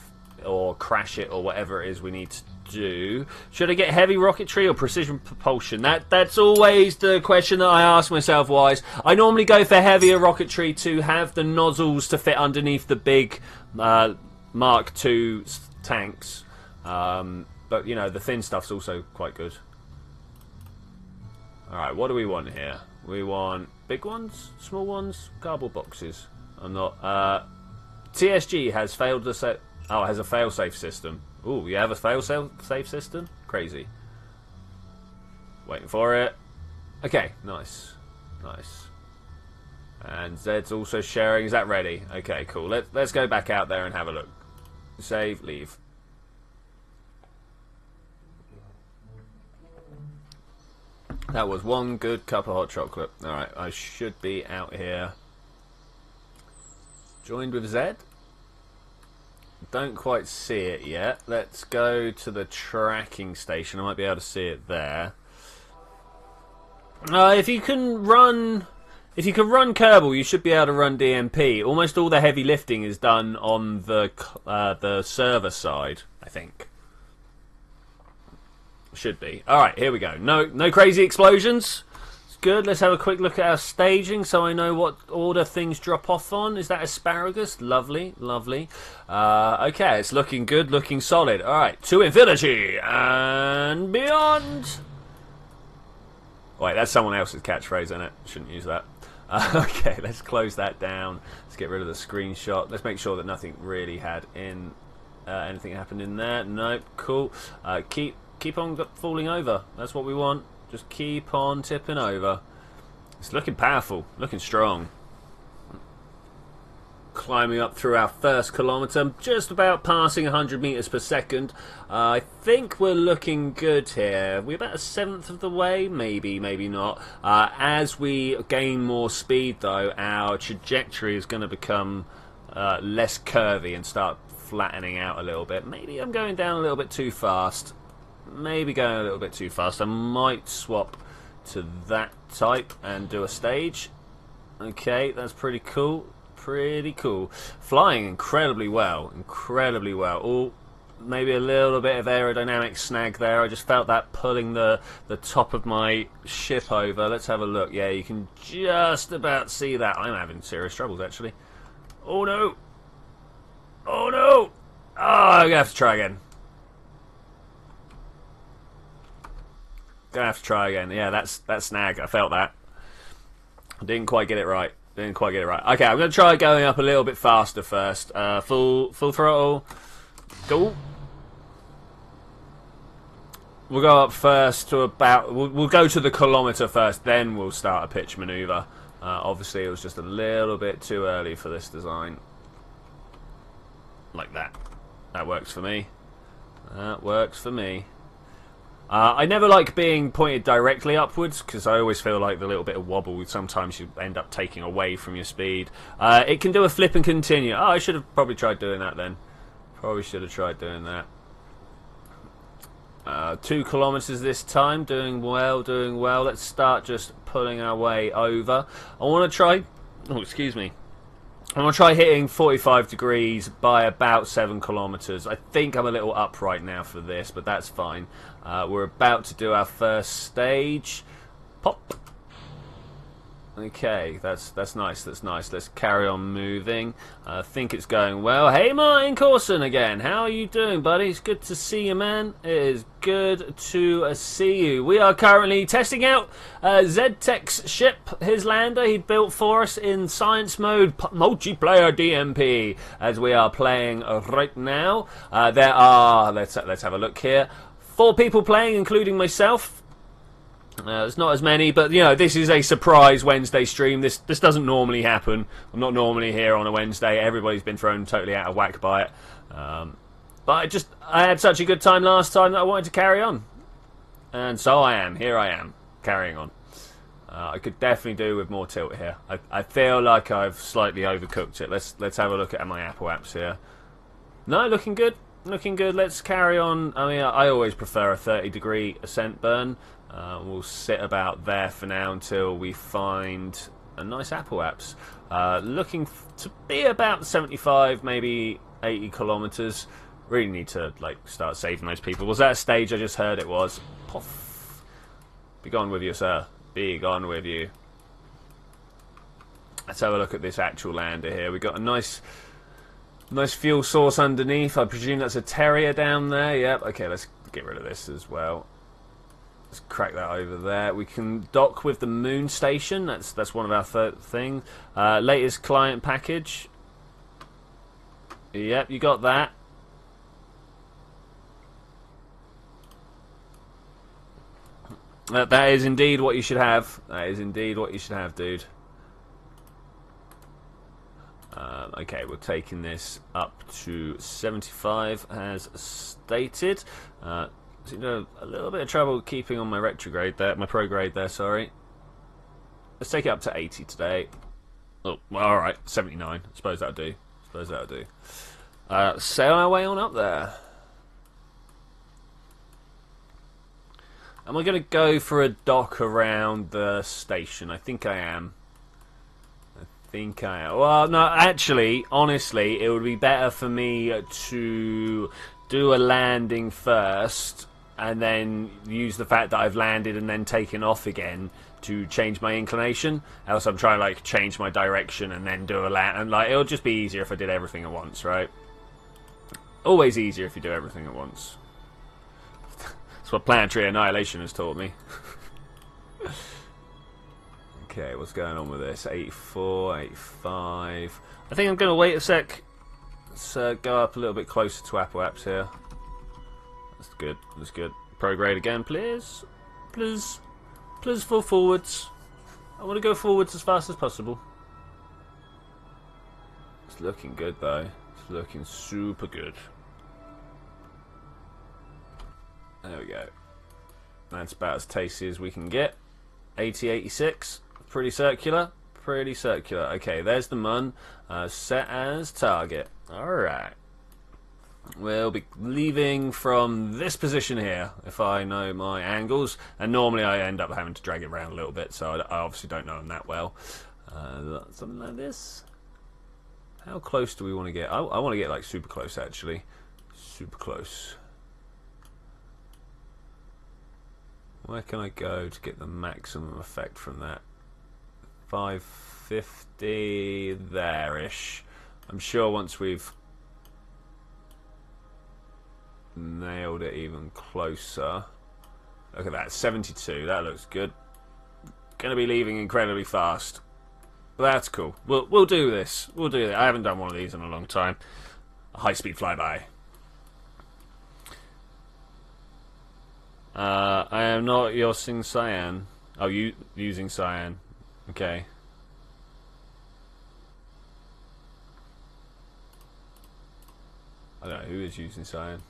or crash it or whatever it is we need to do. Should I get heavy rocketry or precision propulsion? That's always the question that I ask myself. Wise, I normally go for heavier rocketry to have the nozzles to fit underneath the big Mark II tanks, but you know, the thin stuff's also quite good. Alright, what do we want here? We want big ones, small ones, cardboard boxes. I'm not TSG has failed to set. Oh, it has a fail-safe system. Ooh, you have a fail-safe system? Crazy. Waiting for it. Okay, nice. Nice. And Zed's also sharing. Is that ready? Okay, cool. Let's go back out there and have a look. Save, leave. That was one good cup of hot chocolate. Alright, I should be out here. Joined with Zed. Don't quite see it yet. Let's go to the tracking station. I might be able to see it there. If you can run Kerbal, you should be able to run DMP. Almost all the heavy lifting is done on the server side, I think. Should be. All right, here we go. No crazy explosions. Good. Let's have a quick look at our staging so I know what order things drop off on. Is that asparagus? Lovely, lovely. Okay, it's looking good, looking solid. Alright, to infinity and beyond. Wait, that's someone else's catchphrase, isn't it? Shouldn't use that. Okay, let's close that down. Let's get rid of the screenshot. Let's make sure that nothing really had in... anything happened in there. Nope, cool. Keep on falling over. That's what we want. Just keep on tipping over. It's looking powerful, looking strong. Climbing up through our first kilometre, just about passing 100 metres per second. I think we're looking good here. We're about a seventh of the way, maybe, maybe not. As we gain more speed, though, our trajectory is going to become less curvy and start flattening out a little bit. Maybe I'm going down a little bit too fast. Maybe going a little bit too fast. I might swap to that type and do a stage. Okay, that's pretty cool. Pretty cool. Flying incredibly well. Incredibly well. Oh, maybe a little bit of aerodynamic snag there. I just felt that pulling the top of my ship over. Let's have a look. Yeah, you can just about see that. I'm having serious troubles, actually. Oh, no. Oh, no. Oh, I'm going to have to try again. Gonna have to try again. Yeah, that snag. I felt that. I didn't quite get it right. Didn't quite get it right. Okay, I'm going to try going up a little bit faster first. Full throttle. Go. We'll go up first to about... We'll go to the kilometre first, then we'll start a pitch manoeuvre. Obviously, it was just a little bit too early for this design. Like that. That works for me. That works for me. I never like being pointed directly upwards because I always feel like the little bit of wobble sometimes you end up taking away from your speed. It can do a flip and continue. Oh, I should have probably tried doing that then. Probably should have tried doing that. 2 kilometres this time. Doing well, doing well. Let's start just pulling our way over. I want to try... Oh, excuse me. I'm going to try hitting 45 degrees by about 7 kilometres. I think I'm a little up right now for this, but that's fine. We're about to do our first stage. Pop. Okay, that's nice, that's nice. Let's carry on moving. I think it's going well. Hey, Martin Corson again. How are you doing, buddy? It's good to see you, man. It is good to see you. We are currently testing out Z-Tech's ship, his lander he built for us in science mode multiplayer DMP, as we are playing right now. There are, let's have a look here, 4 people playing, including myself. It's not as many, but you know, this is a surprise Wednesday stream. This doesn't normally happen. I'm not normally here on a Wednesday. Everybody's been thrown totally out of whack by it. But I had such a good time last time that I wanted to carry on, and so I am. Here I am, carrying on. I could definitely do with more tilt here. I feel like I've slightly overcooked it. Let's have a look at my Apple apps here. No, looking good. Looking good. Let's carry on. I mean, I always prefer a 30-degree ascent burn. We'll sit about there for now until we find a nice Apple apps. Looking to be about 75, maybe 80 kilometres. Really need to start saving those people. Was that a stage? I just heard it was. Puff. Be gone with you, sir. Be gone with you. Let's have a look at this actual lander here. We've got a nice fuel source underneath. I presume that's a Terrier down there. Yep. Okay, let's get rid of this as well. Let's crack that over there. We can dock with the moon station. That's one of our things. Latest client package. Yep, you got that. That is indeed what you should have. That is indeed what you should have, dude. Okay, we're taking this up to 75 as stated. You know, a little bit of trouble keeping on my retrograde there, my prograde there, sorry. Let's take it up to 80 today. Oh, well, alright, 79. Suppose that'll do. Suppose that'll do. Sail our way on up there. Am I going to go for a dock around the station? I think I am. Well, no, actually, honestly, it would be better for me to do a landing first and then use the fact that I've landed and then taken off again to change my inclination. Else I'm trying to change my direction and then do a land, and it'll just be easier if I did everything at once, right? Always easier if you do everything at once. That's what planetary annihilation has taught me. Okay, what's going on with this? 84, 85. I think I'm going to wait a sec. Let's go up a little bit closer to Apple apps here. That's good. That's good. Prograde again, please. Please. Please fall forwards. I want to go forwards as fast as possible. It's looking good though. It's looking super good. There we go. That's about as tasty as we can get. 80-86. Pretty circular. Pretty circular. Okay, there's the mun. Set as target. Alright. We'll be leaving from this position here, if I know my angles. And normally I end up having to drag it around a little bit, so I obviously don't know them that well. Something like this. How close do we want to get? I want to get like super close, actually. Super close. Where can I go to get the maximum effect from that? 550 there-ish. I'm sure once we've nailed it even closer. Look at that, 72. That looks good. Going to be leaving incredibly fast. But that's cool. We'll do this. We'll do it. I haven't done one of these in a long time. A high-speed flyby. I am not using cyan. Oh, you using cyan. Okay. I don't know who is using cyan.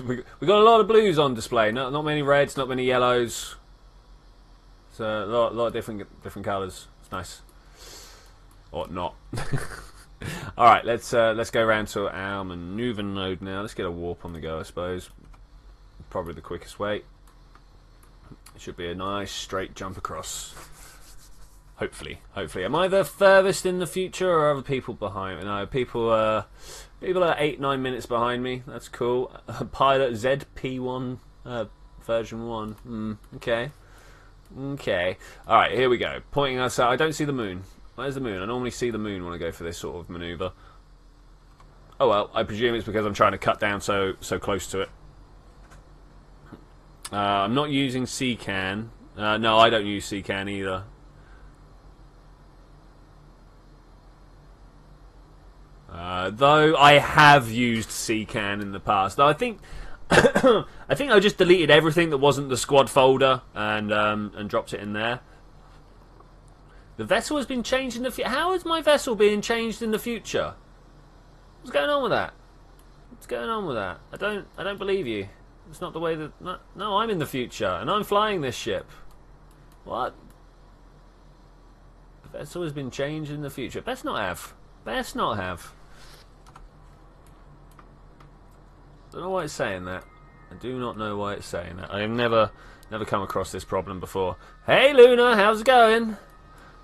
We got a lot of blues on display. Not many reds, not many yellows. So a lot of different colours. It's nice. Or not. All right, let's go around to our manoeuvre node now. Let's get a warp on the go, I suppose. Probably the quickest way. It should be a nice straight jump across. Hopefully. Am I the furthest in the future, or are other people behind me? No, people are 8-9 minutes behind me. That's cool. Pilot ZP1 version 1. Okay. Okay. All right, here we go. Pointing us out. I don't see the moon. Where's the moon? I normally see the moon when I go for this sort of maneuver. Oh well, I presume it's because I'm trying to cut down so close to it. I'm not using CCAN. No, I don't use CCAN either. Though I have used CCAN in the past. Though I think I just deleted everything that wasn't the squad folder and dropped it in there. The vessel has been changed in the future. How is my vessel being changed in the future? What's going on with that? What's going on with that? I don't believe you. It's not the way that... No, I'm in the future, and I'm flying this ship. What? The vessel has been changed in the future. Best not have. Best not have. Don't know why it's saying that. I do not know why it's saying that. I have never come across this problem before. Hey, Luna, how's it going?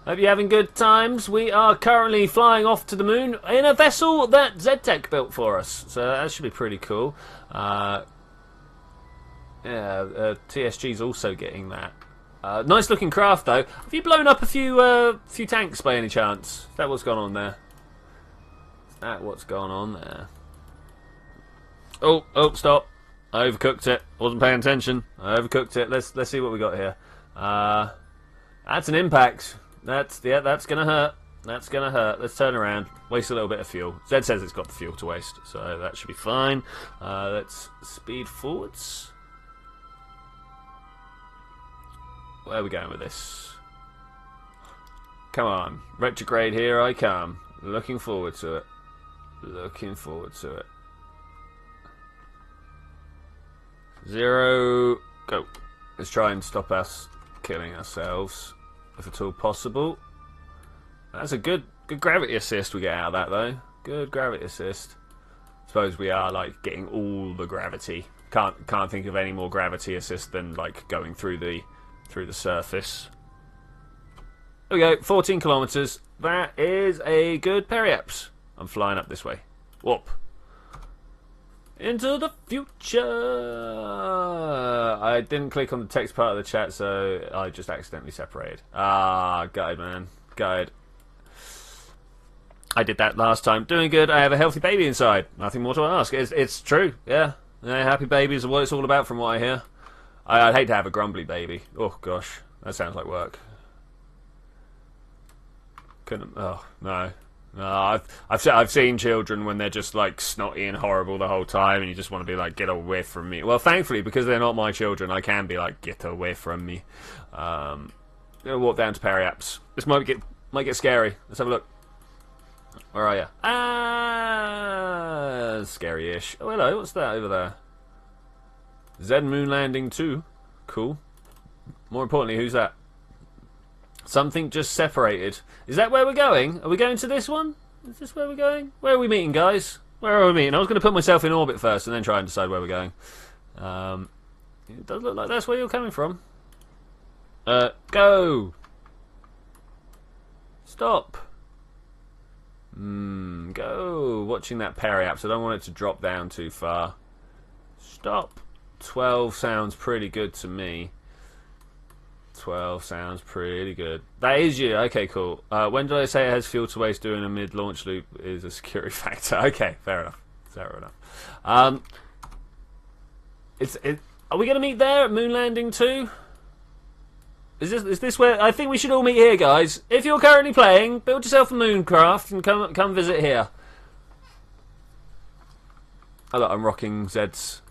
Hope you're having good times. We are currently flying off to the moon in a vessel that ZTech built for us. So that should be pretty cool. TSG's also getting that. Nice looking craft though. Have you blown up a few tanks by any chance? Is that what's gone on there? Is that what's gone on there? Oh, stop. I overcooked it. Wasn't paying attention. I overcooked it. Let's see what we got here. That's an impact. That's gonna hurt. That's gonna hurt. Let's turn around. Waste a little bit of fuel. Zed says it's got the fuel to waste, so that should be fine. Let's speed forwards. Where are we going with this? Come on. Retrograde, here I come. Looking forward to it. Looking forward to it. 0, go. Let's try and stop us killing ourselves, if at all possible. That's a good gravity assist we get out of that, though. Good gravity assist. Suppose we are, like, getting all the gravity. Can't think of any more gravity assist than, like, going through the surface. There we go, 14 kilometers. That is a good periaps. I'm flying up this way. Whoop. Into the future. I didn't click on the text part of the chat, so I just accidentally separated. Ah, guide, man. Guide. I did that last time. Doing good. I have a healthy baby inside. Nothing more to ask. It's true. Yeah. Happy babies are what it's all about from what I hear. I'd hate to have a grumbly baby. Oh, gosh. That sounds like work. Couldn't... Oh, no. I've seen children when they're just like snotty and horrible the whole time, and you just want to be like, get away from me. Well, thankfully, because they're not my children, I can be like, get away from me. Gonna walk down to Perry Apps. This might get scary. Let's have a look. Where are you? Ah, scary-ish. Oh, hello. What's that over there? Z Moon Landing 2. Cool. More importantly, who's that? Something just separated. Is that where we're going? Are we going to this one? Is this where we're going? Where are we meeting, guys? Where are we meeting? I was going to put myself in orbit first and then try and decide where we're going. It does look like that's where you're coming from. Go! Stop! Go! Watching that Perry Apps. I don't want it to drop down too far. Stop! 12 sounds pretty good to me. 12 sounds pretty good. That is you. Okay, cool. When did I say it has fuel to waste? Doing a mid-launch loop is a security factor. Okay, fair enough. Fair enough. Are we going to meet there at Moon Landing 2? Is this where... I think we should all meet here, guys. If you're currently playing, build yourself a Mooncraft and come visit here. Oh, look, I'm rocking Zed's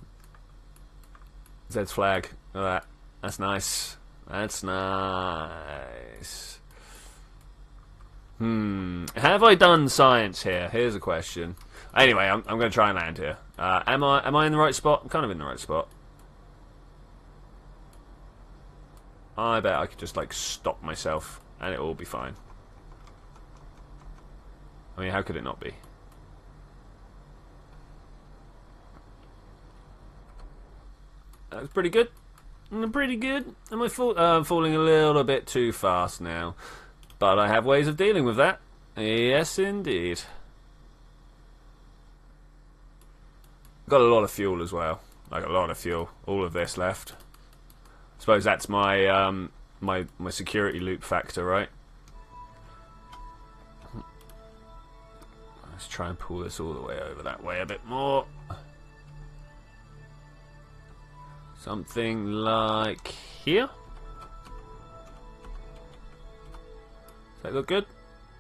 flag. Look at that. That's nice. That's nice. Have I done science here? Here's a question. Anyway, I'm going to try and land here. Am I in the right spot? I'm kind of in the right spot. I bet I could just like stop myself and it will be fine. I mean, how could it not be? That was pretty good. Pretty good. Am I I'm falling a little bit too fast now. But I have ways of dealing with that. Yes, indeed. Got a lot of fuel as well. Like a lot of fuel. All of this left. I suppose that's my my security loop factor, right? Let's try and pull this all the way over that way a bit more. Something like here. Does that look good?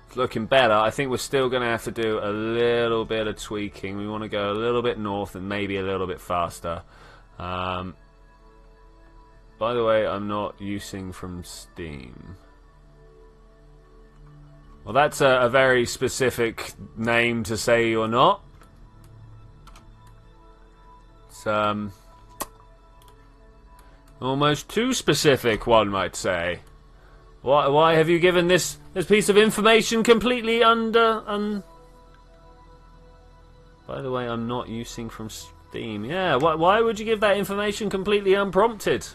It's looking better. I think we're still going to have to do a little bit of tweaking. We want to go a little bit north and maybe a little bit faster. By the way, I'm not using from Steam. Well, that's a very specific name to say you're not. It's almost too specific, one might say. Why have you given this piece of information completely under... By the way, I'm not using from Steam. Yeah, why would you give that information completely unprompted?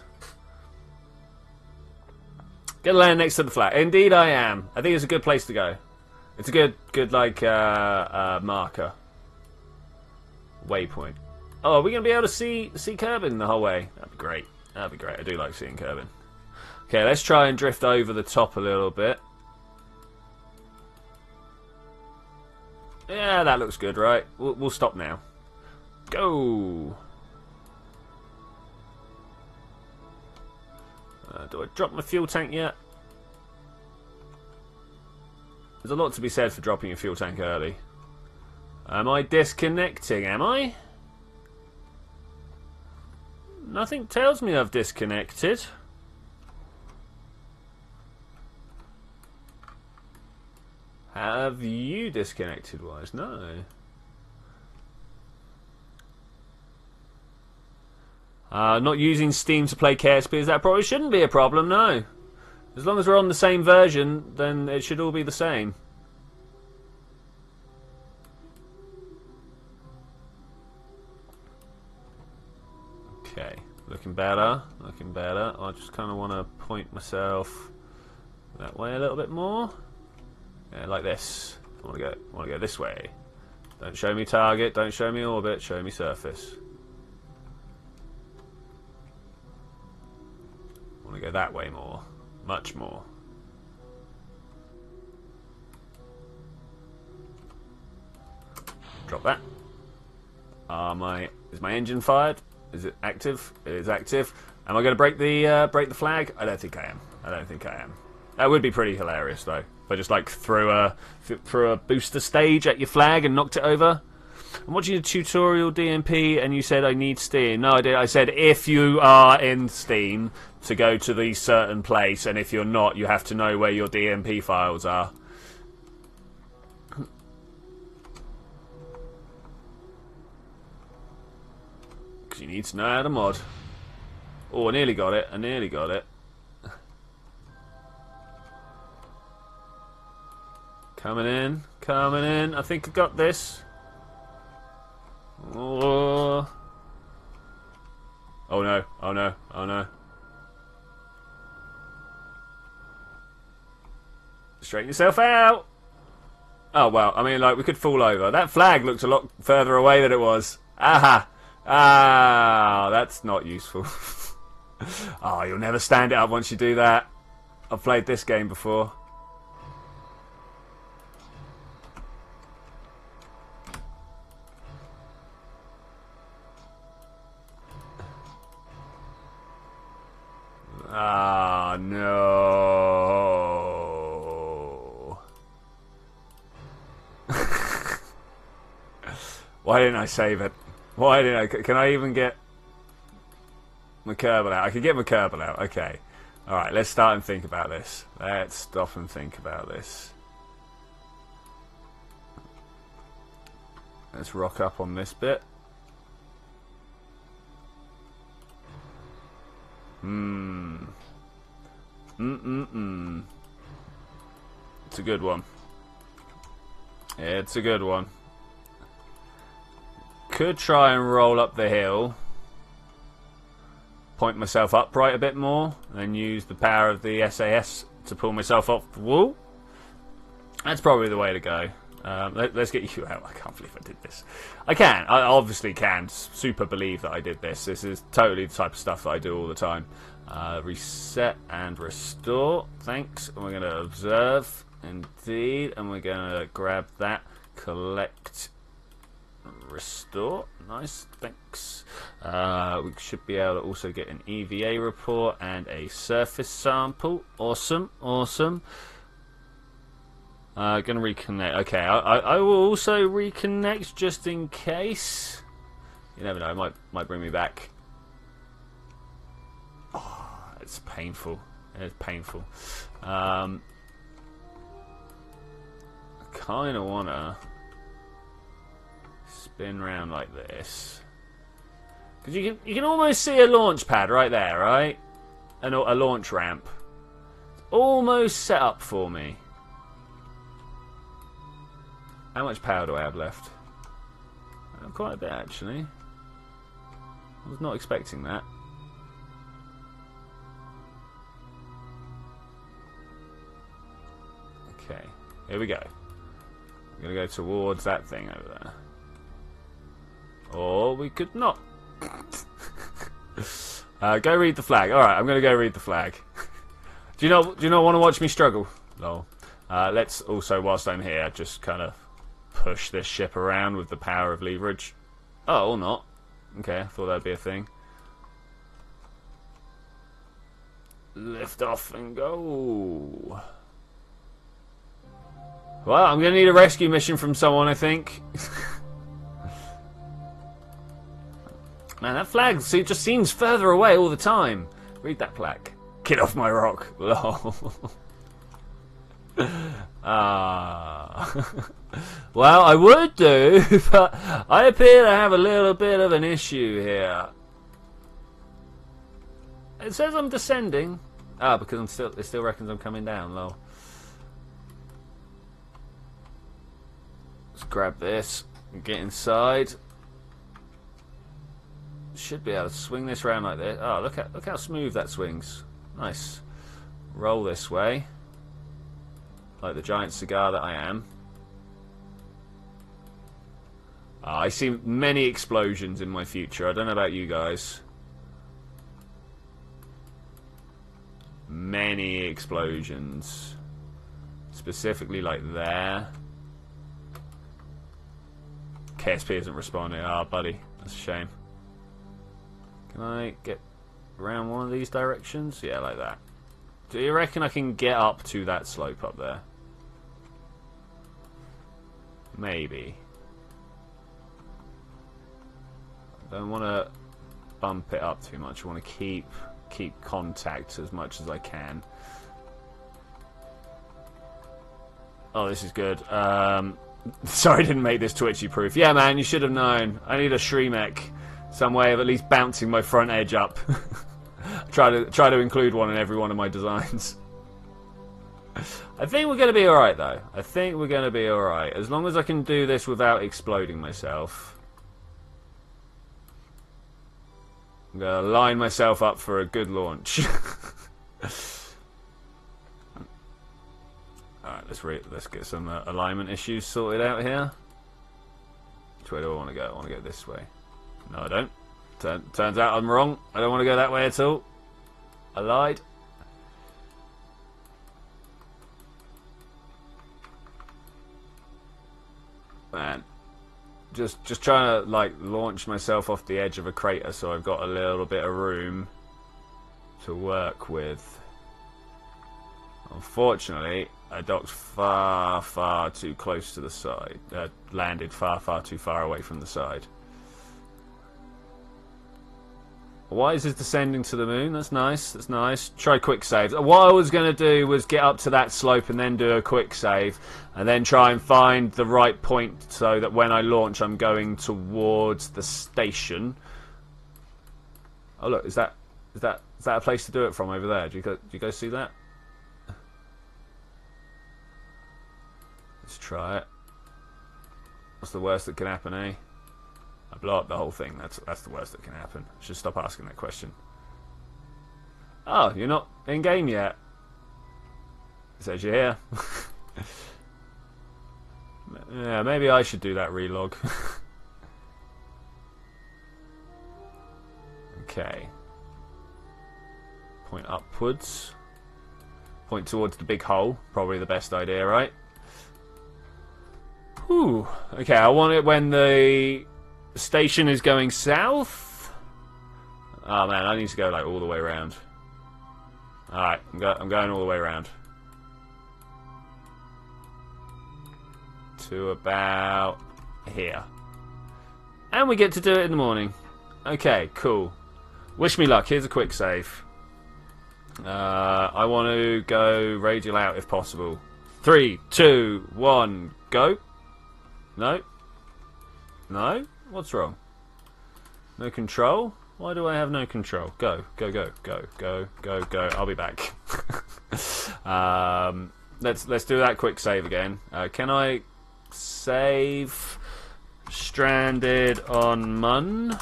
Gonna land next to the flag. Indeed I am. I think it's a good place to go. It's a good like marker. Waypoint. Oh, are we gonna be able to see Kerbin the whole way? That'd be great. That'd be great. I do like seeing Kerbin. Okay, let's try and drift over the top a little bit. Yeah, that looks good, right? We'll stop now. Go! Do I drop my fuel tank yet? There's a lot to be said for dropping your fuel tank early. Am I disconnecting? Am I? Nothing tells me I've disconnected. Have you disconnected, Wise? No. Not using Steam to play KSP, is that probably shouldn't be a problem, no. As long as we're on the same version, then it should all be the same. Okay, looking better, looking better. I just kind of want to point myself that way a little bit more. Yeah, like this. I want to go this way. Don't show me target, don't show me orbit, show me surface. I want to go that way more, much more. Drop that. Is my engine fired? Is it active? It is active. Am I going to break the flag? I don't think I am. I don't think I am. That would be pretty hilarious, though. I just like threw a booster stage at your flag and knocked it over. I'm watching a tutorial DMP and you said I need Steam. No, I did. I said if you are in Steam to go to the certain place, and if you're not, you have to know where your DMP files are. Because you need to know how to mod. Oh, I nearly got it. I nearly got it. Coming in. Coming in. I think I got this. Oh. Oh no. Oh no. Oh no. Straighten yourself out. Oh well, I mean, like, we could fall over. That flag looked a lot further away than it was. Aha. Ah, that's not useful. Oh, you'll never stand it up once you do that. I've played this game before. Ah, no. Why didn't I save it? Why didn't I? Can I even get my Kerbal out? I can get my Kerbal out. Okay. Alright, let's start and think about this. Let's stop and think about this. Let's rock up on this bit. It's a good one. It's a good one. Could try and roll up the hill. Point myself upright a bit more. And use the power of the SAS to pull myself off the wall. That's probably the way to go. Let's get you out. I can't believe I did this. I obviously can super believe that I did this. This is totally the type of stuff that I do all the time. Reset and restore. Thanks. And we're going to observe. Indeed. And we're going to grab that. Collect. Restore. Nice. Thanks. We should be able to also get an EVA report and a surface sample. Awesome. Awesome. Gonna reconnect. Okay, I will also reconnect just in case. You never know, it might bring me back. Oh, it's painful. It's painful. I kind of wanna spin around like this, because you can almost see a launch pad right there, right? A launch ramp. It's almost set up for me. How much power do I have left? Quite a bit, actually. I was not expecting that. Okay, here we go. I'm going to go towards that thing over there. Or we could not. Go read the flag. Alright, I'm going to go read the flag. Do you not want to watch me struggle? Lol. Let's also, whilst I'm here, just kind of push this ship around with the power of leverage. Oh, or not. Okay, I thought that'd be a thing. Lift off and go. Well, I'm going to need a rescue mission from someone, I think. Man, that flag just seems further away all the time. Read that plaque. Get off my rock. Lol. Well, I would do, but I appear to have a little bit of an issue here. It says I'm descending. Ah, because it still reckons I'm coming down. Lol. Let's grab this and get inside. Should be able to swing this around like this. Oh, look how smooth that swings. Nice. Roll this way. Like the giant cigar that I am. I see many explosions in my future. I don't know about you guys. Many explosions. Specifically like there. KSP isn't responding. Ah, buddy. That's a shame. Can I get around one of these directions? Yeah, like that. Do you reckon I can get up to that slope up there? Maybe. I don't want to bump it up too much. I want to keep contact as much as I can. Oh, this is good. Sorry I didn't make this Twitchy proof. Yeah, man, you should have known. I need a Shremek. Some way of at least bouncing my front edge up. Try to include one in every one of my designs. I think we're going to be alright, though. I think we're going to be alright. As long as I can do this without exploding myself. I'm going to line myself up for a good launch. Alright, let's get some alignment issues sorted out here. Which way do I want to go? I want to go this way. No, I don't. Turns out I'm wrong. I don't want to go that way at all. I lied. Man. Just trying to, like, launch myself off the edge of a crater so I've got a little bit of room to work with. Unfortunately, I docked far, far too close to the side. Landed far, far too far away from the side. Why is this descending to the moon? That's nice. That's nice. Try quick saves. What I was going to do was get up to that slope and then do a quick save, and then try and find the right point so that when I launch, I'm going towards the station. Oh look, is that a place to do it from over there? Do you guys see that? Let's try it. What's the worst that can happen, eh? I blow up the whole thing. That's the worst that can happen. I should stop asking that question. Oh, you're not in game yet. It says you're here. Yeah, maybe I should do that relog. Okay. Point upwards. Point towards the big hole. Probably the best idea, right? Whew. Okay, I want it when the station is going south. Oh man, I need to go like all the way around. Alright, I'm going all the way around. To about here. And we get to do it in the morning. Okay, cool. Wish me luck. Here's a quick save. I want to go radial out if possible. 3, 2, 1, go. No. No? What's wrong? No control? Why do I have no control? Go, go, go, go, go, go, go. I'll be back. Let's do that quick save again. Can I save stranded on Mun?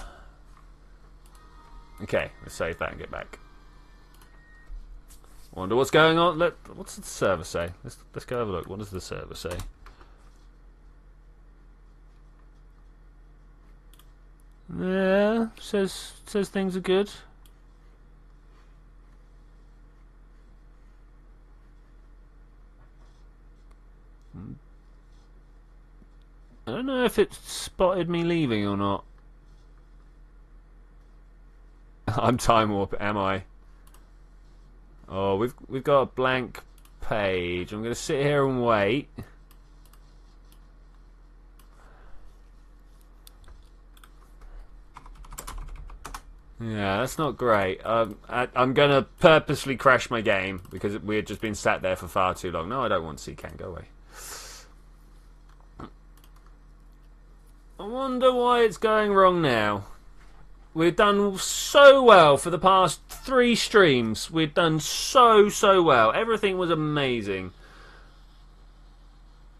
Okay, let's save that and get back. Wonder what's going on. What's the server say? Let's go have a look. What does the server say? Yeah, says things are good. I don't know if it spotted me leaving or not. I'm time warp, am I? Oh, we've got a blank page. I'm gonna sit here and wait. Yeah, that's not great. I'm going to purposely crash my game because we had just been sat there for far too long. No, I don't want to see Ken. Go away. I wonder why it's going wrong now. We've done so well for the past 3 streams. We've done so well. Everything was amazing.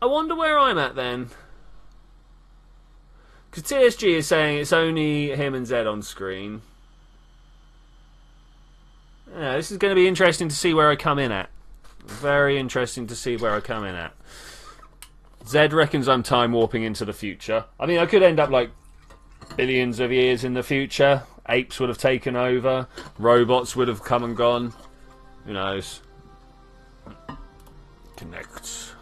I wonder where I'm at then. Because TSG is saying it's only him and Zed on screen. Yeah, this is going to be interesting to see where I come in at. Very interesting to see where I come in at. Zed reckons I'm time warping into the future. I mean, I could end up like billions of years in the future. Apes would have taken over. Robots would have come and gone. Who knows? Connect.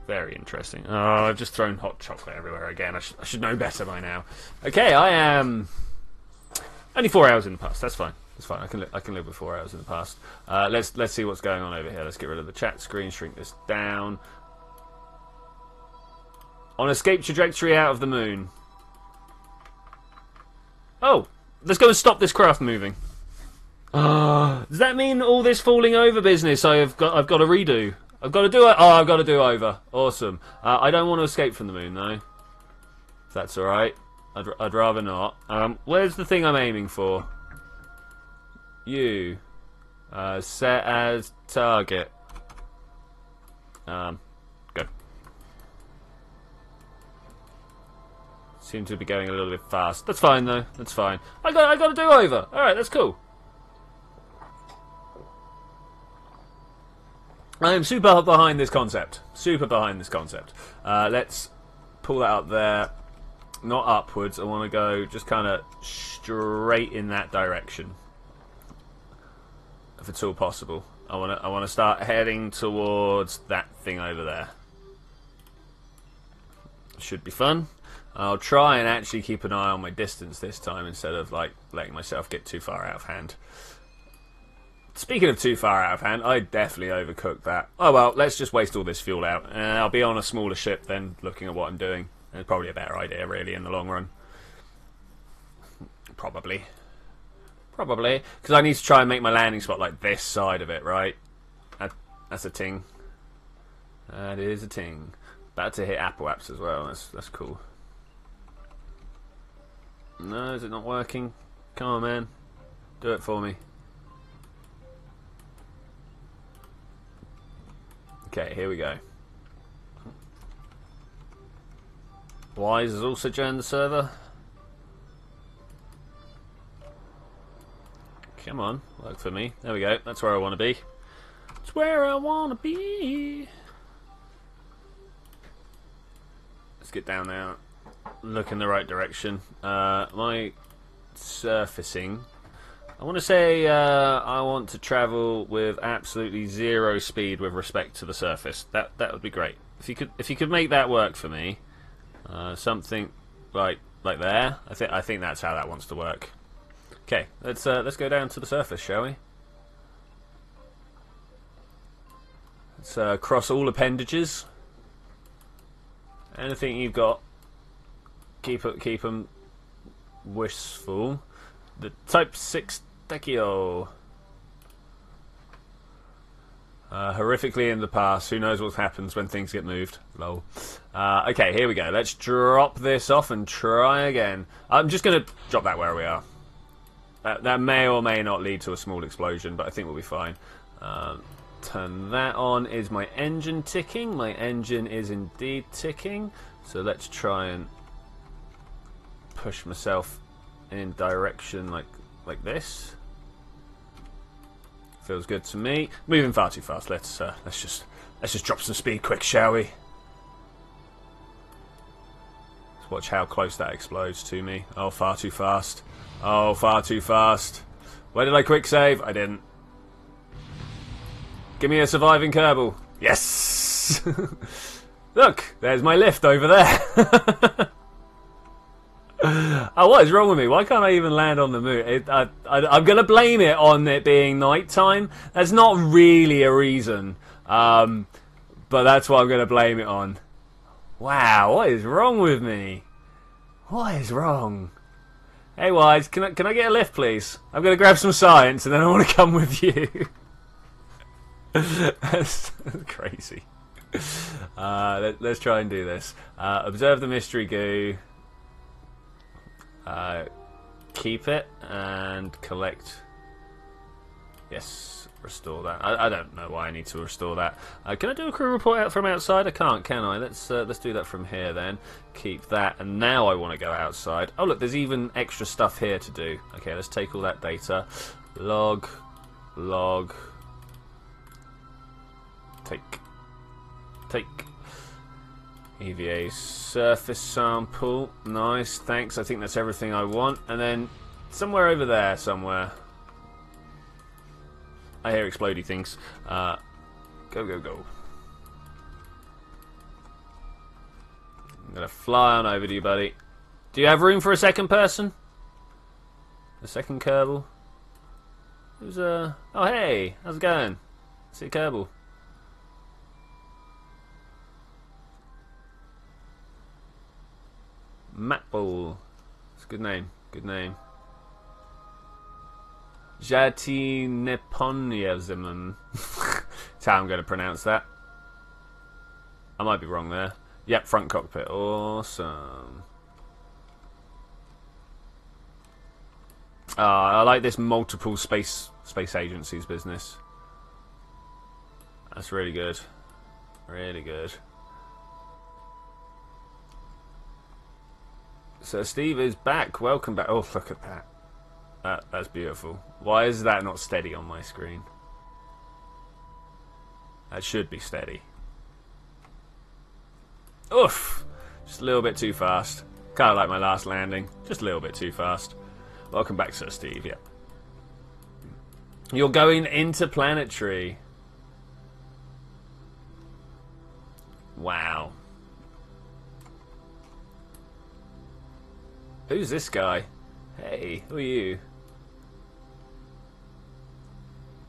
Very interesting. Oh, I've just thrown hot chocolate everywhere again. I should know better by now. Okay, I am only 4 hours in the past. That's fine. That's fine. I can live with 4 hours in the past. Let's see what's going on over here. Let's get rid of the chat screen. Shrink this down. On escape trajectory out of the moon. Oh, let's go and stop this craft moving. Does that mean all this falling over business I've got to redo? I've got to do it. Oh, I've got to do over. Awesome. I don't want to escape from the moon though. If that's all right. I'd rather not. Where's the thing I'm aiming for? You. Set as target. Go. Seem to be going a little bit fast. That's fine though. That's fine. I got to do over. All right, that's cool. I am super behind this concept. Super behind this concept. Let's pull that up there. Not upwards. I want to go just kind of straight in that direction, if it's all possible. I want to start heading towards that thing over there. Should be fun. I'll try and actually keep an eye on my distance this time instead of like letting myself get too far out of hand. Speaking of too far out of hand, I definitely overcooked that. Oh well, let's just waste all this fuel out, and I'll be on a smaller ship then, looking at what I'm doing. It's probably a better idea, really, in the long run. Probably, because I need to try and make my landing spot like this side of it, right? That's a ting. That is a ting. About to hit apple apps as well. That's cool. No, is it not working? Come on, man, do it for me. Okay, here we go. Wise has also joined the server. Come on, work for me. There we go. That's where I want to be. It's where I want to be. Let's get down there. Look in the right direction. My surfacing. I want to say I want to travel with absolutely zero speed with respect to the surface. That would be great. If you could make that work for me, something like there. I think that's how that wants to work. Okay, let's go down to the surface, shall we? Let's cross all appendages. Anything you've got, keep them wishful. The Type 6 Tekio. Horrifically in the past. Who knows what happens when things get moved. Lol. Okay, here we go. Let's drop this off and try again. I'm just going to drop that where we are. That may or may not lead to a small explosion, but I think we'll be fine. Turn that on. Is my engine ticking? My engine is indeed ticking. So let's try and push myself in direction like this. Feels good to me. Moving far too fast. Let's just drop some speed quick, shall we? Let's watch how close that explodes to me. Oh, far too fast. Oh, far too fast. Where did I quick save? I didn't. Give me a surviving Kerbal. Yes. Look, there's my lift over there. Oh, what is wrong with me? Why can't I even land on the moon? I'm going to blame it on it being nighttime. That's not really a reason. But that's what I'm going to blame it on. Wow, what is wrong with me? What is wrong? Hey, Wise, can I get a lift, please? I'm going to grab some science and then I want to come with you. That's crazy. Let's try and do this. Observe the mystery goo. Keep it and collect. Yes, restore that. I don't know why I need to restore that. Can I do a crew report out from outside? I can't, can I? Let's do that from here then. Keep that, and now I want to go outside. Oh look, there's even extra stuff here to do. Okay, let's take all that data. Log. Take. EVA surface sample. Nice, thanks. I think that's everything I want. And then somewhere over there, somewhere. I hear explodey things. Go. I'm gonna fly on over to you, buddy. Do you have room for a second person? A second Kerbal? Who's Oh hey, how's it going? See Kerbal. Matbull. It's a good name. Good name. Jati Neponyezimon. That's how I'm going to pronounce that. I might be wrong there. Yep, front cockpit. Awesome. I like this multiple space agencies business. That's really good. Really good. So Steve is back. Welcome back. Oh, look at that. That's beautiful. Why is that not steady on my screen? That should be steady. Oof! Just a little bit too fast. Kind of like my last landing. Just a little bit too fast. Welcome back, Sir Steve. Yeah. You're going interplanetary. Wow. Who's this guy? Hey, who are you?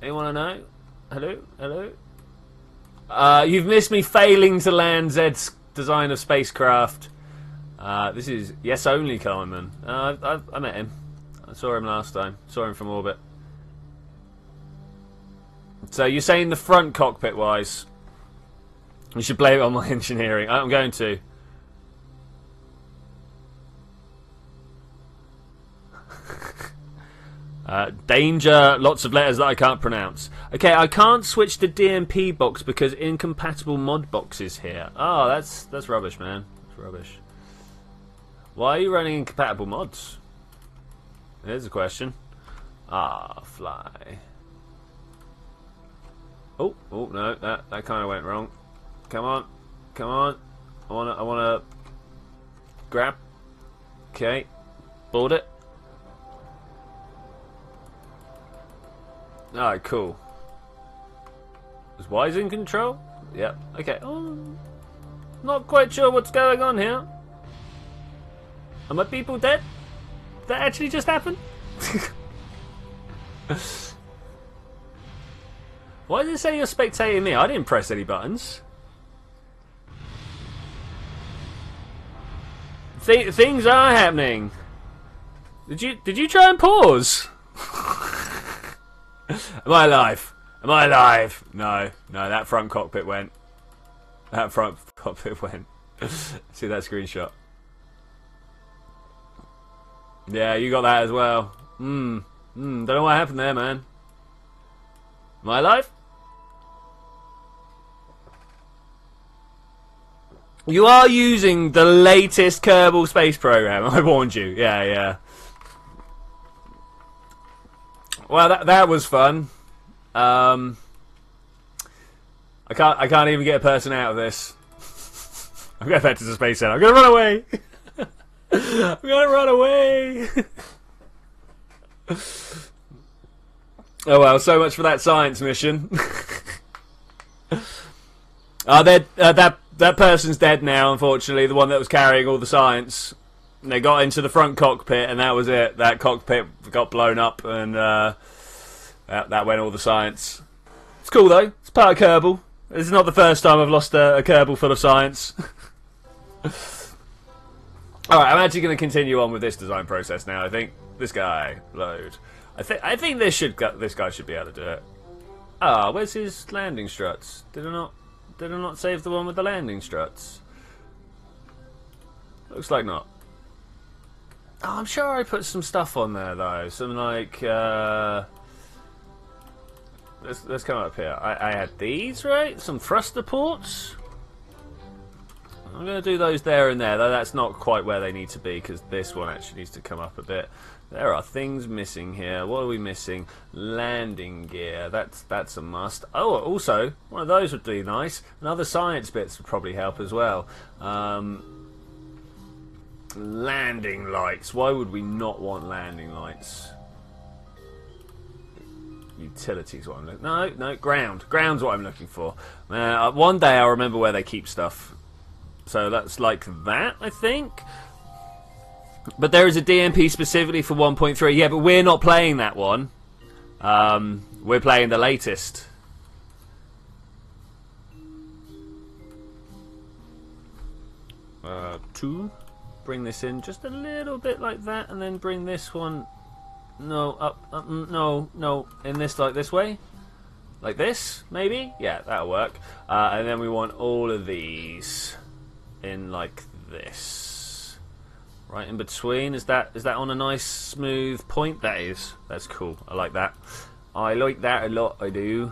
Anyone I know? Hello? Hello? You've missed me failing to land Zed's design of spacecraft. This is Yes Only Carmen. I met him. I saw him last time. Saw him from orbit. So you're saying the front cockpit wise? You should blame it on my engineering. I'm going to. Danger, lots of letters that I can't pronounce. Okay, I can't switch to DMP box because incompatible mod boxes here. Oh, that's rubbish, man. That's rubbish. Why are you running incompatible mods? Here's a question. Fly. Oh no, that kind of went wrong. Come on. I wanna grab. Okay, board it. Alright, cool. Is Wise in control? Yep. Okay. Oh, not quite sure what's going on here. Are my people dead? That actually just happened? Why does it say you're spectating me? I didn't press any buttons. Things are happening. Did you try and pause? Am I alive? Am I alive? No, that front cockpit went. That front cockpit went. See that screenshot? Yeah, you got that as well. Don't know what happened there, man. Am I alive? You are using the latest Kerbal space program. I warned you. Yeah. Well, that was fun. I can't even get a person out of this. I'm going back to the space center. I'm gonna run away. I'm gonna run away. Oh well, so much for that science mission. That person's dead now, unfortunately. The one that was carrying all the science. And they got into the front cockpit, and that was it. That cockpit got blown up, and that went all the science. It's cool though. It's part of Kerbal. This is not the first time I've lost a Kerbal full of science. Alright, I'm actually going to continue on with this design process now. I think this guy, load. I think this guy should be able to do it. Where's his landing struts? Did I not save the one with the landing struts? Looks like not. I'm sure I put some stuff on there though. Some like let's come up here. I had these, right? Some thruster ports. I'm going to do those there and there, though that's not quite where they need to be because this one actually needs to come up a bit. There are things missing here. What are we missing? Landing gear. That's a must. Oh, also, one of those would be nice. And other science bits would probably help as well. Landing lights. Why would we not want landing lights? Utilities what I'm looking. No, ground. Ground's what I'm looking for. One day I'll remember where they keep stuff. So that's like that, I think. But there is a DMP specifically for 1.3. Yeah, but we're not playing that one. We're playing the latest. Two. bring this in just a little bit like that, and then bring this one, no, up, no, in this, like this way, like this, maybe, yeah, that'll work. And then we want all of these in like this, right in between. Is that on a nice smooth point? That is. That's cool. I like that. I like that a lot. I do.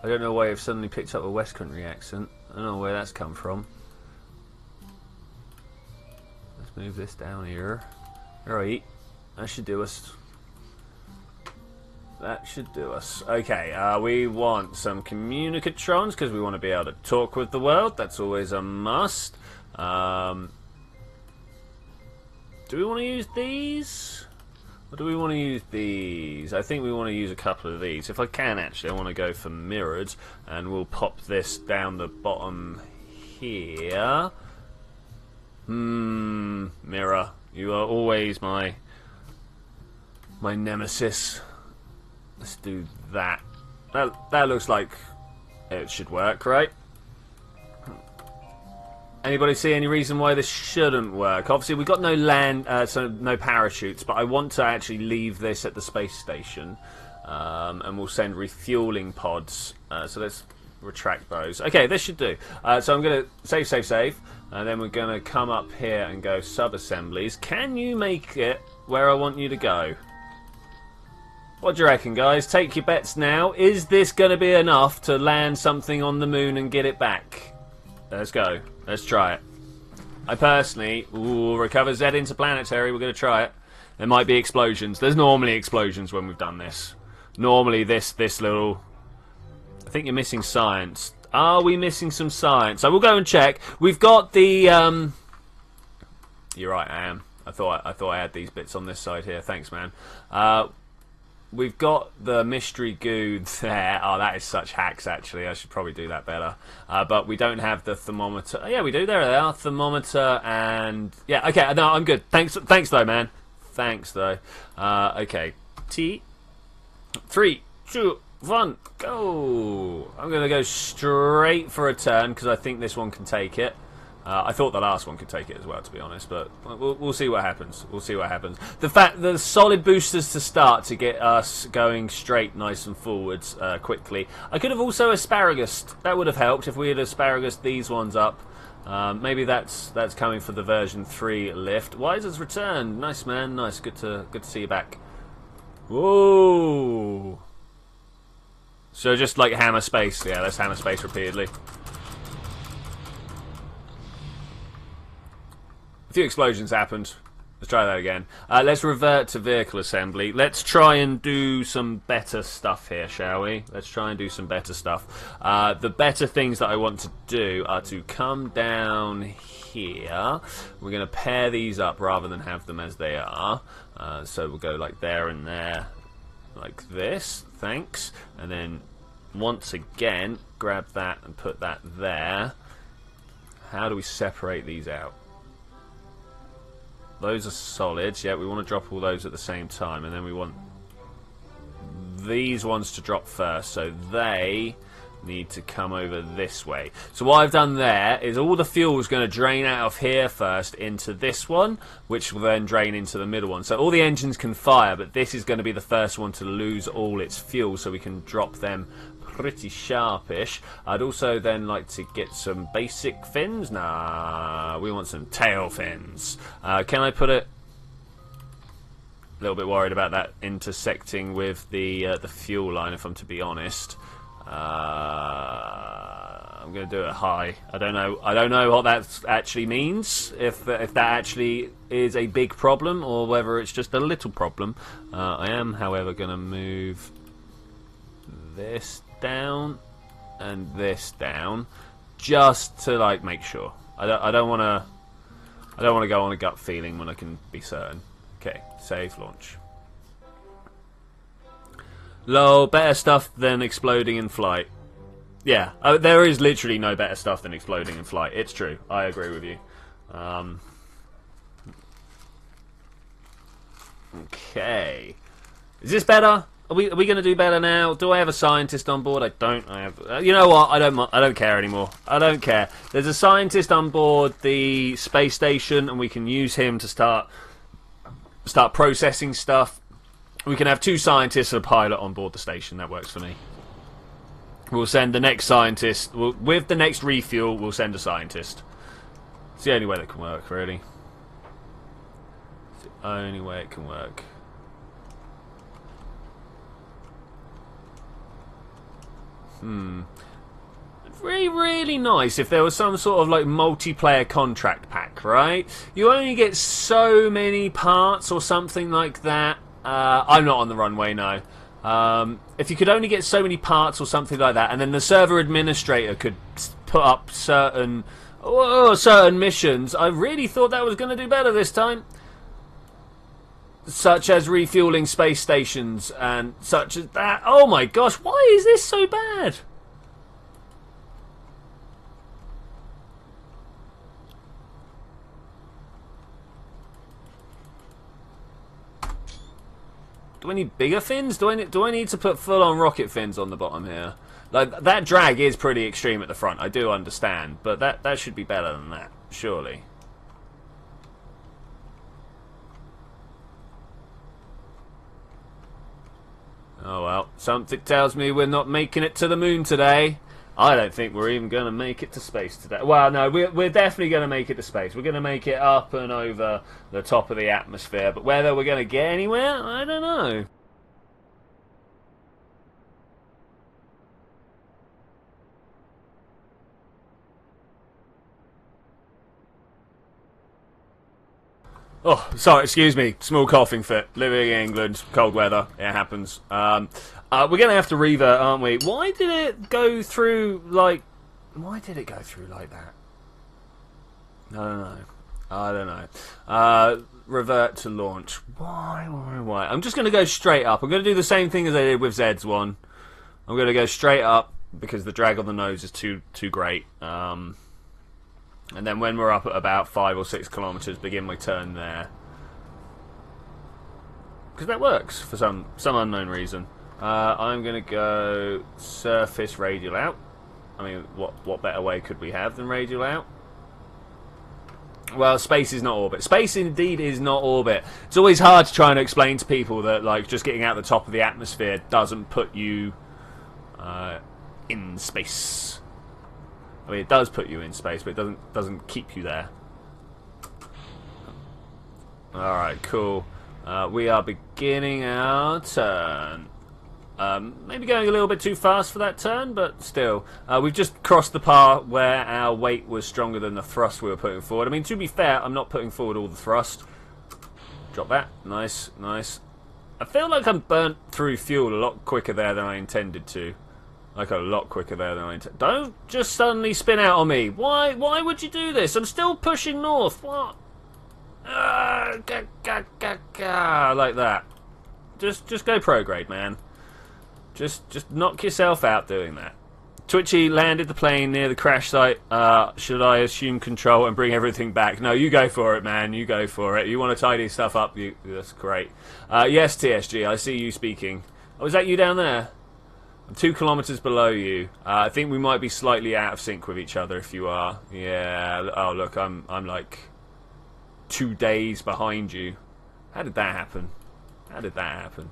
I don't know why I've suddenly picked up a West Country accent. I don't know where that's come from. Let's move this down here. Alright, that should do us. That should do us. Okay, we want some communicatrons because we want to be able to talk with the world. That's always a must. Do we want to use these? Or do we want to use these? I think we want to use a couple of these. If I can, actually, I want to go for mirrored, and we'll pop this down the bottom here. Mirror. You are always my nemesis. Let's do that. That looks like it should work, right? Anybody see any reason why this shouldn't work? Obviously, we've got no land, so no parachutes, but I want to actually leave this at the space station, and we'll send refueling pods. So let's retract those. Okay, this should do. So I'm going to save, and then we're going to come up here and go sub-assemblies. Can you make it where I want you to go? What do you reckon, guys? Take your bets now. Is this going to be enough to land something on the moon and get it back? Let's go. Let's try it. I personally... Ooh, recover Z interplanetary. We're going to try it. There might be explosions. There's normally explosions when we've done this. Normally this little... I think you're missing science. Are we missing some science? I will go and check. We've got the... You're right, I am. I thought I had these bits on this side here. Thanks, man. We've got the mystery goo there. Oh, that is such hacks, actually. I should probably do that better. But we don't have the thermometer. Oh, yeah, we do. There they are. Thermometer and... Yeah, okay. No, I'm good. Thanks, though, man. Thanks, though. Okay. T. 3, 2, 1, go. I'm going to go straight for a turn because I think this one can take it. I thought the last one could take it as well, to be honest, but we'll see what happens. We'll see what happens. The solid boosters to start to get us going straight, nice and forwards quickly. I could have also asparagus. That would have helped if we had asparagus these ones up. Maybe that's coming for the version 3 lift. Wiser's returned. Nice, man. Nice. Good to see you back. Whoa. So just like hammer space. Yeah, let's hammer space repeatedly. A few explosions happened. Let's try that again. Let's revert to vehicle assembly. Let's try and do some better stuff here, shall we? Let's try and do some better stuff. The better things that I want to do are to come down here. We're going to pair these up rather than have them as they are. So we'll go like there and there, like this. Thanks. And then once again, grab that and put that there. How do we separate these out? Those are solids. Yeah, we want to drop all those at the same time, and then we want these ones to drop first, so they need to come over this way. So what I've done there is all the fuel is going to drain out of here first into this one, which will then drain into the middle one. So all the engines can fire, but this is going to be the first one to lose all its fuel, so we can drop them pretty sharpish. I'd also then like to get some basic fins. Nah, we want some tail fins. Can I put it? A little bit worried about that intersecting with the fuel line, if I'm to be honest. I'm going to do it high. I don't know what that actually means. If that actually is a big problem or whether it's just a little problem. I am, however, going to move this down and this down just to like make sure. I don't want to go on a gut feeling when I can be certain. Okay, save, launch. Lol, better stuff than exploding in flight. Yeah, there is literally no better stuff than exploding in flight. It's true. I agree with you. Okay. Is this better? Are we going to do better now? Do I have a scientist on board? I don't. I have. You know what? I don't care anymore. I don't care. There's a scientist on board the space station, and we can use him to start processing stuff. We can have 2 scientists and a pilot on board the station. That works for me. We'll send the next scientist. With the next refuel, we'll send a scientist. It's the only way that can work, really. It's the only way it can work. Really, really nice if there was some sort of like multiplayer contract pack, right? You only get so many parts or something like that. I'm not on the runway, no. If you could only get so many parts or something like that, and then the server administrator could put up certain missions, I really thought that was going to do better this time. Such as refueling space stations and such as that. Oh my gosh, why is this so bad? Do I need bigger fins? Do I need to put full-on rocket fins on the bottom here? Like, that drag is pretty extreme at the front, I do understand, but that should be better than that, surely. Oh well, something tells me we're not making it to the moon today. I don't think we're even going to make it to space today. Well, no, we're definitely going to make it to space. We're going to make it up and over the top of the atmosphere. But whether we're going to get anywhere, I don't know. Oh, sorry, excuse me. Small coughing fit. Living in England, cold weather. It happens. We're going to have to revert, aren't we? Why did it go through like... Why did it go through like that? I don't know. Revert to launch. Why? I'm just going to go straight up. I'm going to do the same thing as I did with Zed's one. I'm going to go straight up because the drag on the nose is too great. And then when we're up at about 5 or 6 kilometers, begin my turn there. Because that works for some unknown reason. I'm going to go surface radial out. I mean, what better way could we have than radial out? Well, space is not orbit. Space indeed is not orbit. It's always hard to try and explain to people that like just getting out the top of the atmosphere doesn't put you in space. I mean, it does put you in space, but it doesn't keep you there. Alright, cool. We are beginning our turn. Maybe going a little bit too fast for that turn, but still. We've just crossed the part where our weight was stronger than the thrust we were putting forward. I mean, to be fair, I'm not putting forward all the thrust. Drop that. Nice, nice. I feel like I'm burnt through fuel a lot quicker there than I intended to. Like a lot quicker there than I intended. Don't just suddenly spin out on me. Why would you do this? I'm still pushing north. What? Like that. Just go prograde, man. Just knock yourself out doing that. Twitchy landed the plane near the crash site. Should I assume control and bring everything back? No, you go for it, man. You go for it. You want to tidy stuff up? That's great. Yes, TSG, I see you speaking. Oh, is that you down there? I'm 2 kilometers below you. I think we might be slightly out of sync with each other if you are. Yeah. Oh, look, I'm like 2 days behind you. How did that happen? How did that happen?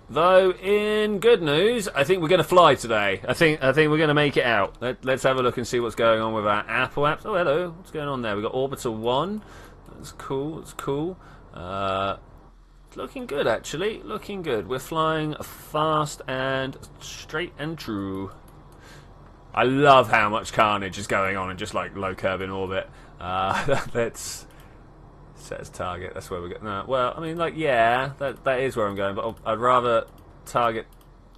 Though, in good news, I think we're going to fly today. I think we're going to make it out. Let's have a look and see what's going on with our Apple apps. Oh, hello. What's going on there? We've got Orbital 1. That's cool. That's cool. Looking good, actually. Looking good. We're flying fast and straight and true. I love how much carnage is going on in just like low curve in orbit. Let's set as target. That's where we're going. No, well, I mean, like, yeah, that is where I'm going, but I'd rather target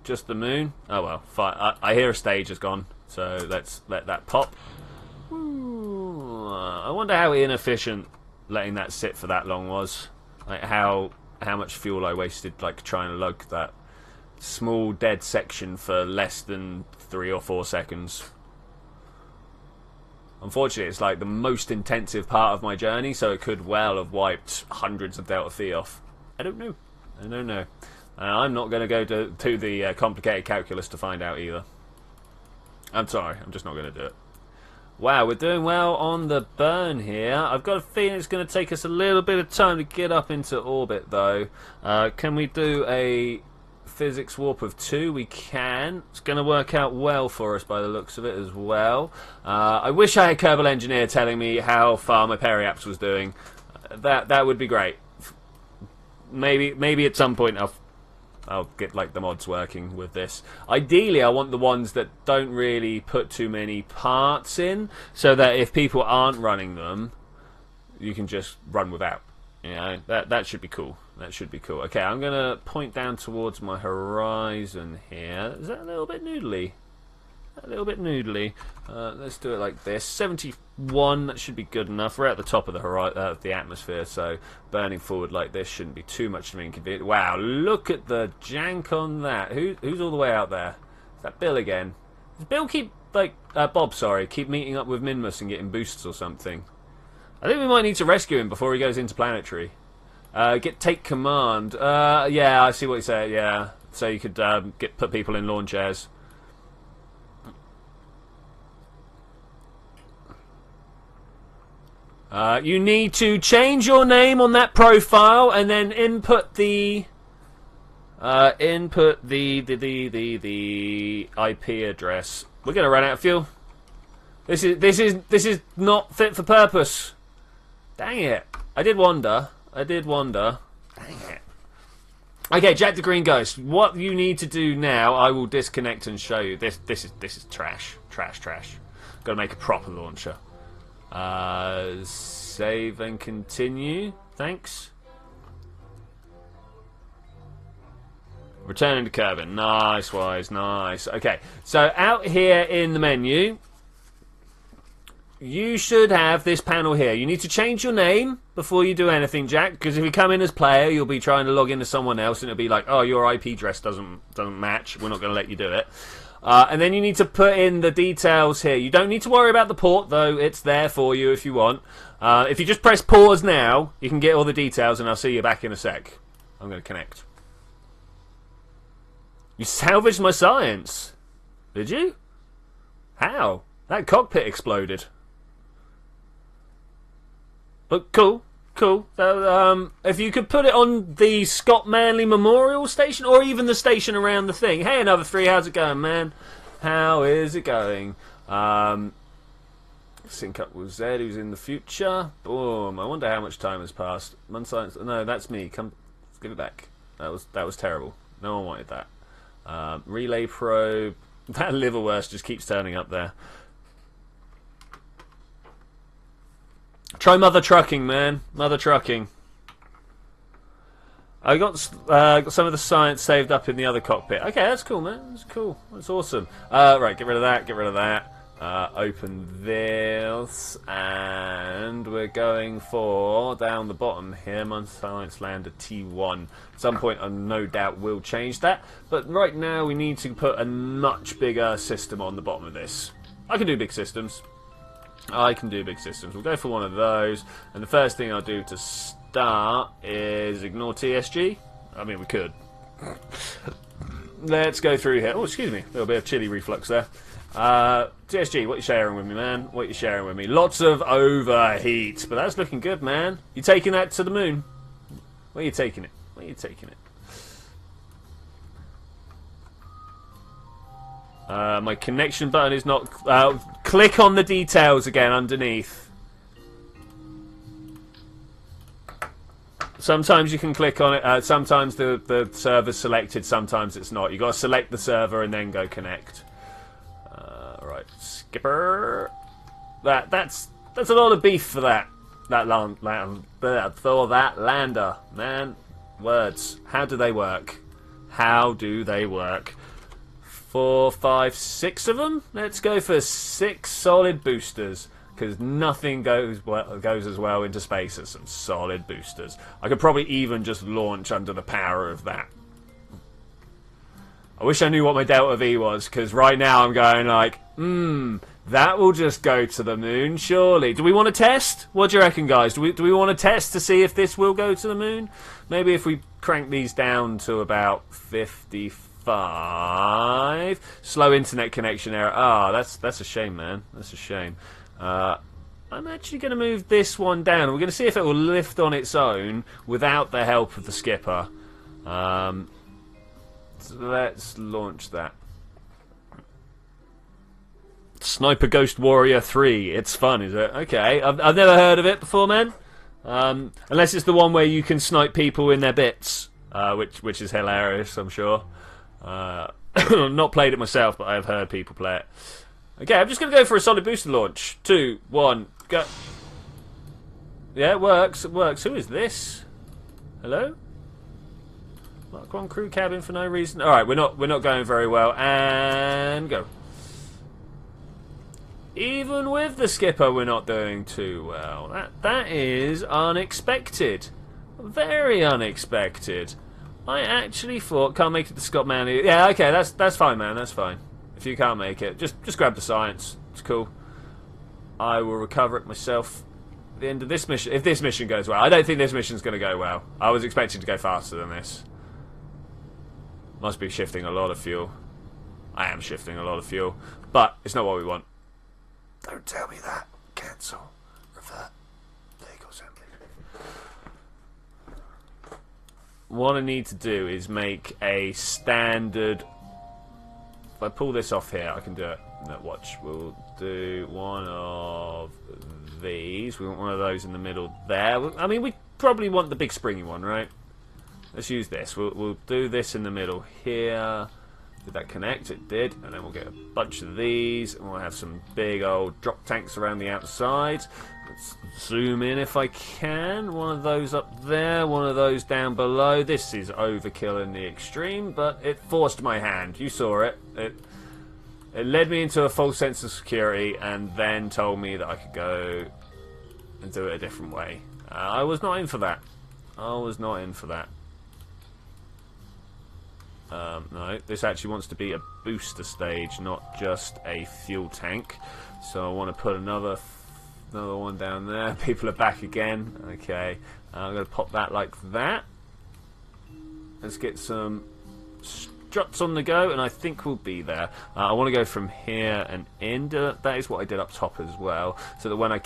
just the moon. Oh well, fine. I hear a stage has gone, so let's let that pop. I wonder how inefficient letting that sit for that long was. Like how much fuel I wasted, like trying to lug that small dead section for less than 3 or 4 seconds. Unfortunately, it's like the most intensive part of my journey, so it could well have wiped hundreds of Delta Phi off. I don't know. I don't know. I'm not going to go to the complicated calculus to find out either. I'm sorry. I'm just not going to do it. Wow, we're doing well on the burn here. I've got a feeling it's going to take us a little bit of time to get up into orbit, though. Can we do a physics warp of 2? We can. It's going to work out well for us by the looks of it as well. I wish I had Kerbal Engineer telling me how far my periaps was doing. That would be great. Maybe at some point I'll get like the mods working with this. Ideally, I want the ones that don't really put too many parts in, so that if people aren't running them, you can just run without. You know, that should be cool. That should be cool. Okay, I'm gonna point down towards my horizon here. Is that a little bit noodly? A little bit noodly. Let's do it like this. 71. That should be good enough. We're at the top of the atmosphere, so burning forward like this shouldn't be too much of an inconvenience. Wow, look at the jank on that. Who's all the way out there? Is that Bill again? Does Bill keep Bob? Sorry, keep meeting up with Minmus and getting boosts or something? I think we might need to rescue him before he goes into planetary. Take command. Yeah, I see what you say. Yeah, so you could put people in lawn chairs. You need to change your name on that profile and then input the IP address. We're gonna run out of fuel. This is not fit for purpose. Dang it! I did wonder. Dang it. Okay, Jack the Green Ghost. What you need to do now, I will disconnect and show you. This is trash. Got to make a proper launcher. Save and continue. Thanks. Returning to Kerbin. Nice, Wise. Nice. Okay, so out here in the menu, you should have this panel here. You need to change your name before you do anything, Jack, because if you come in as player, you'll be trying to log into someone else, and it'll be like, oh, your IP address doesn't match. We're not going to let you do it. And then you need to put in the details here. You don't need to worry about the port, though. It's there for you if you want. If you just press pause now, you can get all the details, and I'll see you back in a sec. I'm going to connect. You salvaged my science. Did you? How? That cockpit exploded. But cool. So, if you could put it on the Scott Manley Memorial Station, or even the station around the thing. Hey, another 3. How's it going, man? How is it going? Sync up with Zed, who's in the future. Boom. I wonder how much time has passed. Science. No, that's me. Come, let's give it back. That was terrible. No one wanted that. Relay probe. That liverwurst just keeps turning up there. Try mother trucking, man. Mother trucking. I got some of the science saved up in the other cockpit. Okay, that's cool, man. That's cool. That's awesome. Right, get rid of that. Get rid of that. Open this, and we're going for down the bottom here. My science lander T1. At some point, I no doubt will change that. But right now, we need to put a much bigger system on the bottom of this. I can do big systems. We'll go for one of those, and the first thing I'll do to start is ignore TSG. I mean, we could. Let's go through here. Oh, excuse me. A little bit of chili reflux there. TSG, what you sharing with me, man? What you sharing with me? Lots of overheat, but that's looking good, man. You taking that to the moon? Where you taking it? My connection button is not... click on the details again underneath. Sometimes you can click on it. Sometimes the server's selected. Sometimes it's not. You've got to select the server and then go connect. Right, skipper. That's a lot of beef for that lander, man. Words. How do they work? 4, 5, 6 of them. Let's go for 6 solid boosters, because nothing goes as well into space as some solid boosters. I could probably even just launch under the power of that. I wish I knew what my Delta V was, because right now I'm going like, That will just go to the moon, surely. Do we want to test? What do you reckon, guys? Do we want to test to see if this will go to the moon? Maybe if we crank these down to about 55. Slow internet connection error. Ah, that's a shame, man. That's a shame. I'm actually going to move this one down. We're going to see if it will lift on its own without the help of the skipper. So let's launch that. Sniper Ghost Warrior 3. It's fun, is it? Okay, I've never heard of it before, man. Unless it's the one where you can snipe people in their bits, which is hilarious, I'm sure. Not played it myself, but I've heard people play it. Okay, I'm just going to go for a solid booster launch. 2, 1, go. Yeah, it works. It works. Who is this? Hello? Mark 1 crew cabin for no reason. All right, we're not going very well. And go. Even with the skipper, we're not doing too well. That is unexpected. Very unexpected. I actually thought... Can't make it to Scott Manley. Yeah, okay, that's fine, man. That's fine. If you can't make it, just grab the science. It's cool. I will recover it myself at the end of this mission. If this mission goes well. I don't think this mission's going to go well. I was expecting to go faster than this. Must be shifting a lot of fuel. I am shifting a lot of fuel. But it's not what we want. Don't tell me that. Cancel. Revert. Vehicle assembly. What I need to do is make a standard... If I pull this off here, I can do it. No, watch. We'll do one of these. We want one of those in the middle there. I mean, we probably want the big springy one, right? Let's use this. We'll do this in the middle here. Did that connect? It did. And then we'll get a bunch of these. And we'll have some big old drop tanks around the outside. Let's zoom in if I can. One of those up there. One of those down below. This is overkill in the extreme, but it forced my hand. You saw it. It led me into a false sense of security and then told me that I could go and do it a different way. I was not in for that. I was not in for that. No, this actually wants to be a booster stage, not just a fuel tank. So I want to put another one down there. People are back again. Okay, I'm going to pop that like that. Let's get some struts on the go, and I think we'll be there. I want to go from here and in. That is what I did up top as well, so that when I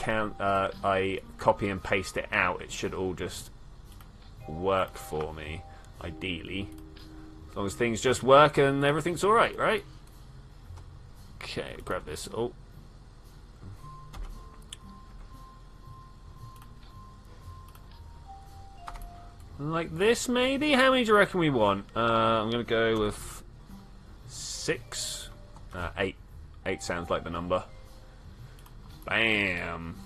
copy and paste it out, it should all just work for me, ideally. As long as things just work and everything's alright, right? Okay, grab this. Oh. Like this, maybe? How many do you reckon we want? I'm going to go with 6. 8. 8 sounds like the number. Bam.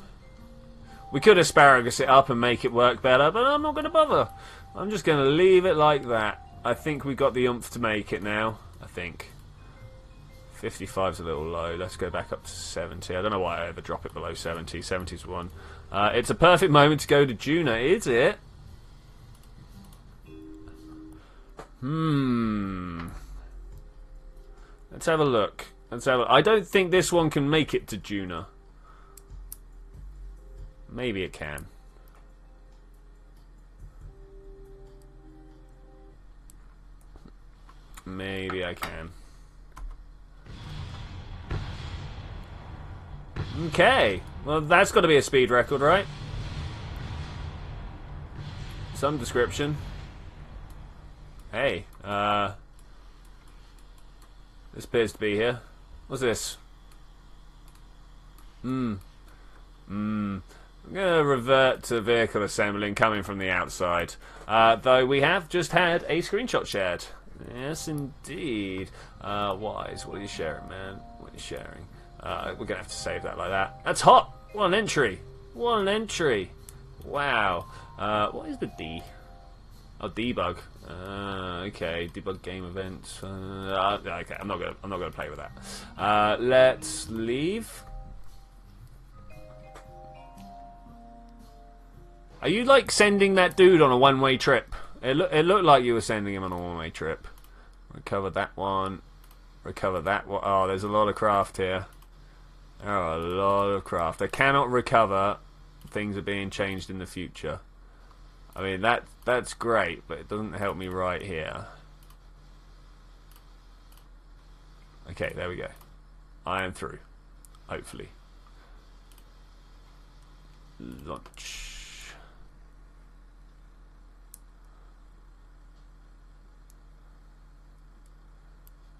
We could asparagus it up and make it work better, but I'm not going to bother. I'm just going to leave it like that. I think we got the oomph to make it now. I think 55's a little low. Let's go back up to 70. I don't know why I ever drop it below 70. 70's one. It's a perfect moment to go to Juno, is it? Let's have a look. I don't think this one can make it to Juno. Maybe it can. Maybe I can. Okay. Well, that's got to be a speed record, right? Some description. Hey, this appears to be here. What's this? I'm going to revert to vehicle assembling coming from the outside. Though we have just had a screenshot shared. Yes, indeed. Wise, what are you sharing, man? What are you sharing? We're going to have to save that like that. That's hot! What an entry! What an entry! Wow. What is the D? Oh, debug. Okay, debug game events. Okay, I'm not gonna play with that. Let's leave. Are you like sending that dude on a one-way trip? It looked like you were sending him on a one-way trip. Recover that one. Recover that one. Oh, there's a lot of craft here. There are a lot of craft. They cannot recover. Things are being changed in the future. I mean, that's great, but it doesn't help me right here. Okay, there we go. I am through. Hopefully. Launch.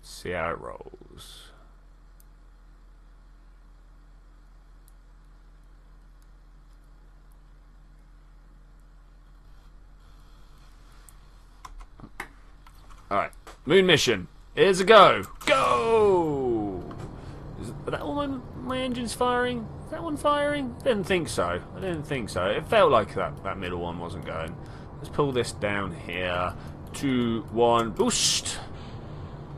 See how it rolls. Alright, moon mission. Here's a go. Go! Is that all my engine's firing? Is that one firing? Didn't think so. I didn't think so. It felt like that middle one wasn't going. Let's pull this down here. 2, 1, boost!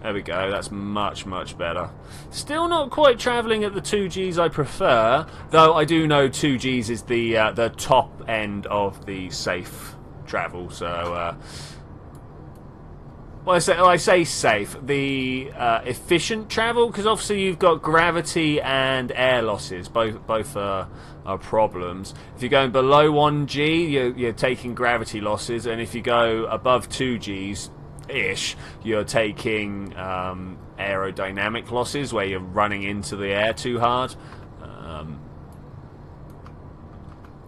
There we go. That's much, much better. Still not quite travelling at the 2Gs I prefer, though I do know 2Gs is the top end of the safe travel, so... well, I say safe. The efficient travel, because obviously you've got gravity and air losses. Both are problems. If you're going below 1G, you're taking gravity losses, and if you go above 2Gs ish, you're taking aerodynamic losses, where you're running into the air too hard.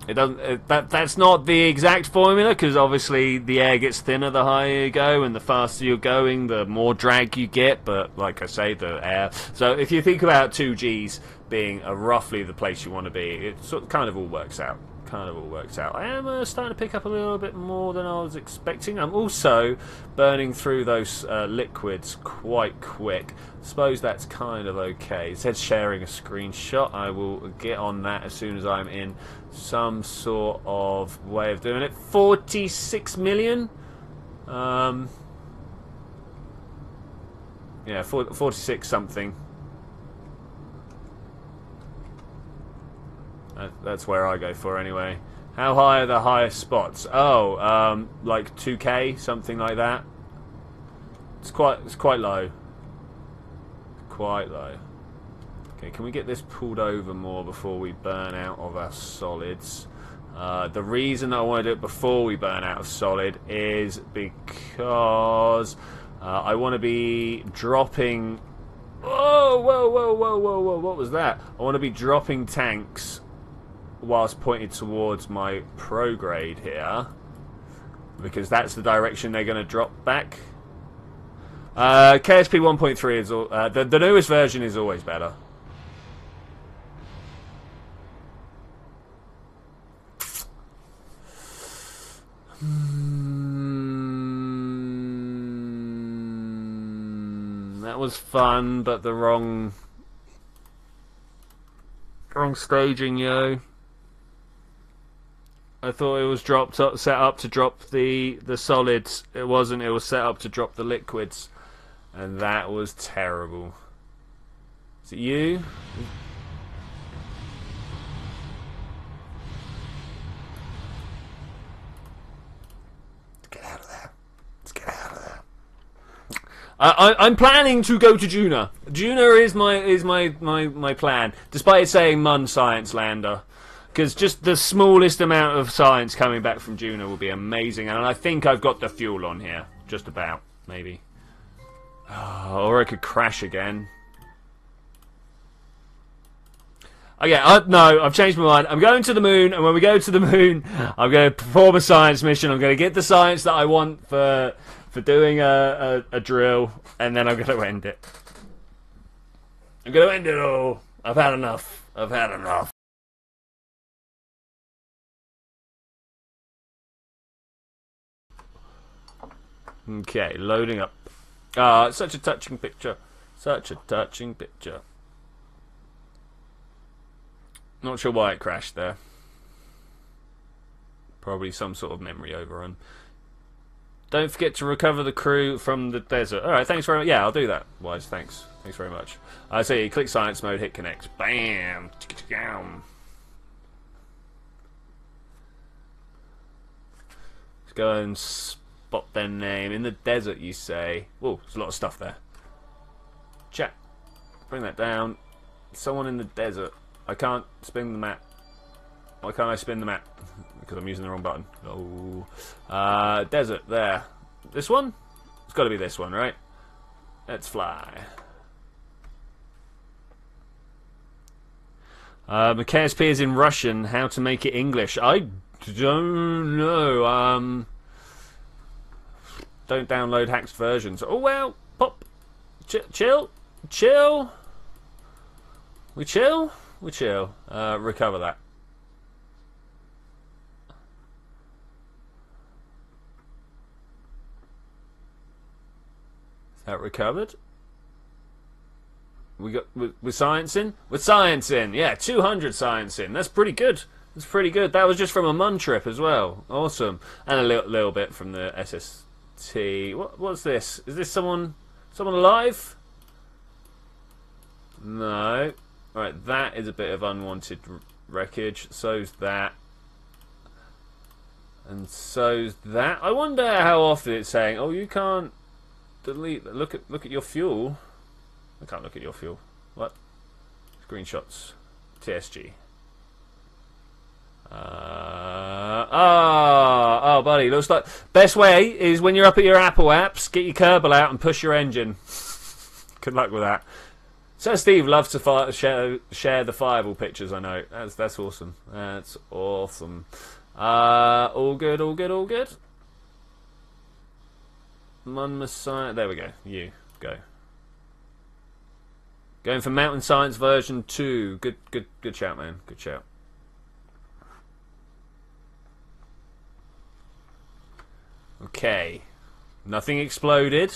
It doesn't. That's not the exact formula, because obviously the air gets thinner the higher you go, and the faster you're going, the more drag you get. But like I say, the air. So if you think about 2Gs being roughly the place you want to be, it kind of all works out. I am starting to pick up a little bit more than I was expecting. I'm also burning through those liquids quite quick. Suppose that's kind of okay. It says sharing a screenshot. I will get on that as soon as I'm in some sort of way of doing it. 46 million? Yeah, 46 something. That's where I go for anyway. How high are the highest spots? Oh, like 2K, something like that. It's quite low. Quite low. Okay, can we get this pulled over more before we burn out of our solids? The reason I want to do it before we burn out of solid is because I want to be dropping... Whoa, whoa, whoa, whoa, whoa, whoa, what was that? I want to be dropping tanks whilst pointed towards my prograde here, because that's the direction they're going to drop back. KSP 1.3 is the newest version is always better. That was fun, but the wrong staging, yo. I thought it was set up to drop the solids. It wasn't. It was set up to drop the liquids, and that was terrible. Is it you? Let's get out of there. Let's get out of there. I'm planning to go to Juna. Juna is my plan, despite it saying Mun Science Lander. Because just the smallest amount of science coming back from Juno will be amazing. And I think I've got the fuel on here. Just about, maybe. Oh, or I could crash again. Okay, no, I've changed my mind. I'm going to the moon, and when we go to the moon, I'm going to perform a science mission. I'm going to get the science that I want for doing a drill, and then I'm going to end it. I'm going to end it all. I've had enough. I've had enough. Okay, loading up. Such a touching picture. Such a touching picture. Not sure why it crashed there. Probably some sort of memory overrun. Don't forget to recover the crew from the desert. Alright, thanks very much. Yeah, I'll do that. Wise, thanks. Thanks very much. I see, click science mode, hit connect. Bam! Let's go and spot their name. In the desert, you say. Whoa, there's a lot of stuff there. Chat. Bring that down. Someone in the desert. I can't spin the map. Why can't I spin the map? Because I'm using the wrong button. Oh. Desert, there. This one? It's got to be this one, right? Let's fly. KSP is in Russian. How to make it English? I don't know. Don't download hacked versions. Oh, well. Pop. Chill. Chill. We chill? We chill. Recover that. Is that recovered? We're sciencing? We're sciencing! Yeah, 200 sciencing. That's pretty good. That's pretty good. That was just from a Mun trip as well. Awesome. And a little bit from the SST. What's this? Is this someone alive? No. Right, that is a bit of unwanted wreckage. So's that. And so's that. I wonder how often it's saying, oh, you can't delete. Look at your fuel. I can't look at your fuel. What? Screenshots. TSG. Oh, buddy. Looks like best way is when you're up at your Apple apps, get your Kerbal out and push your engine. Good luck with that. So Steve loves to share the Fireball pictures. I know. That's awesome. That's awesome. All good. All good. All good. Mun Messiah. There we go. You go. Going for Mountain Science version 2. Good shout, man. Good shout. Okay. Nothing exploded.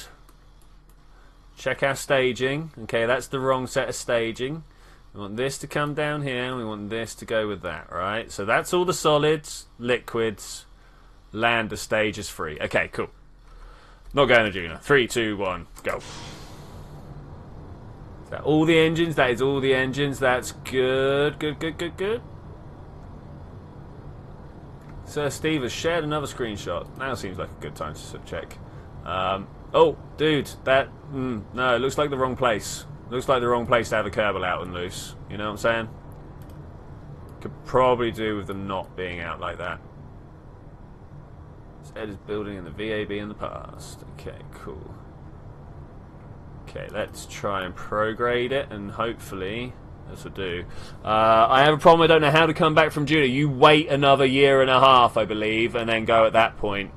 Check our staging. Okay, that's the wrong set of staging. We want this to come down here, and we want this to go with that, right? So that's all the solids, liquids, land, the stage is free. Okay, cool. Not going to Juno. 3, 2, 1, go. Is that all the engines? That is all the engines. That's good. Good. Sir Steve has shared another screenshot. Now seems like a good time to check. Oh, dude, that... no, it looks like the wrong place. Looks like the wrong place to have a Kerbal out and loose. You know what I'm saying? Could probably do with them not being out like that. Ed is building in the VAB in the past. Okay, cool. Okay, let's try and prograde it, and hopefully this will do. I have a problem. I don't know how to come back from Juno. You wait another year and a half, I believe, and then go at that point.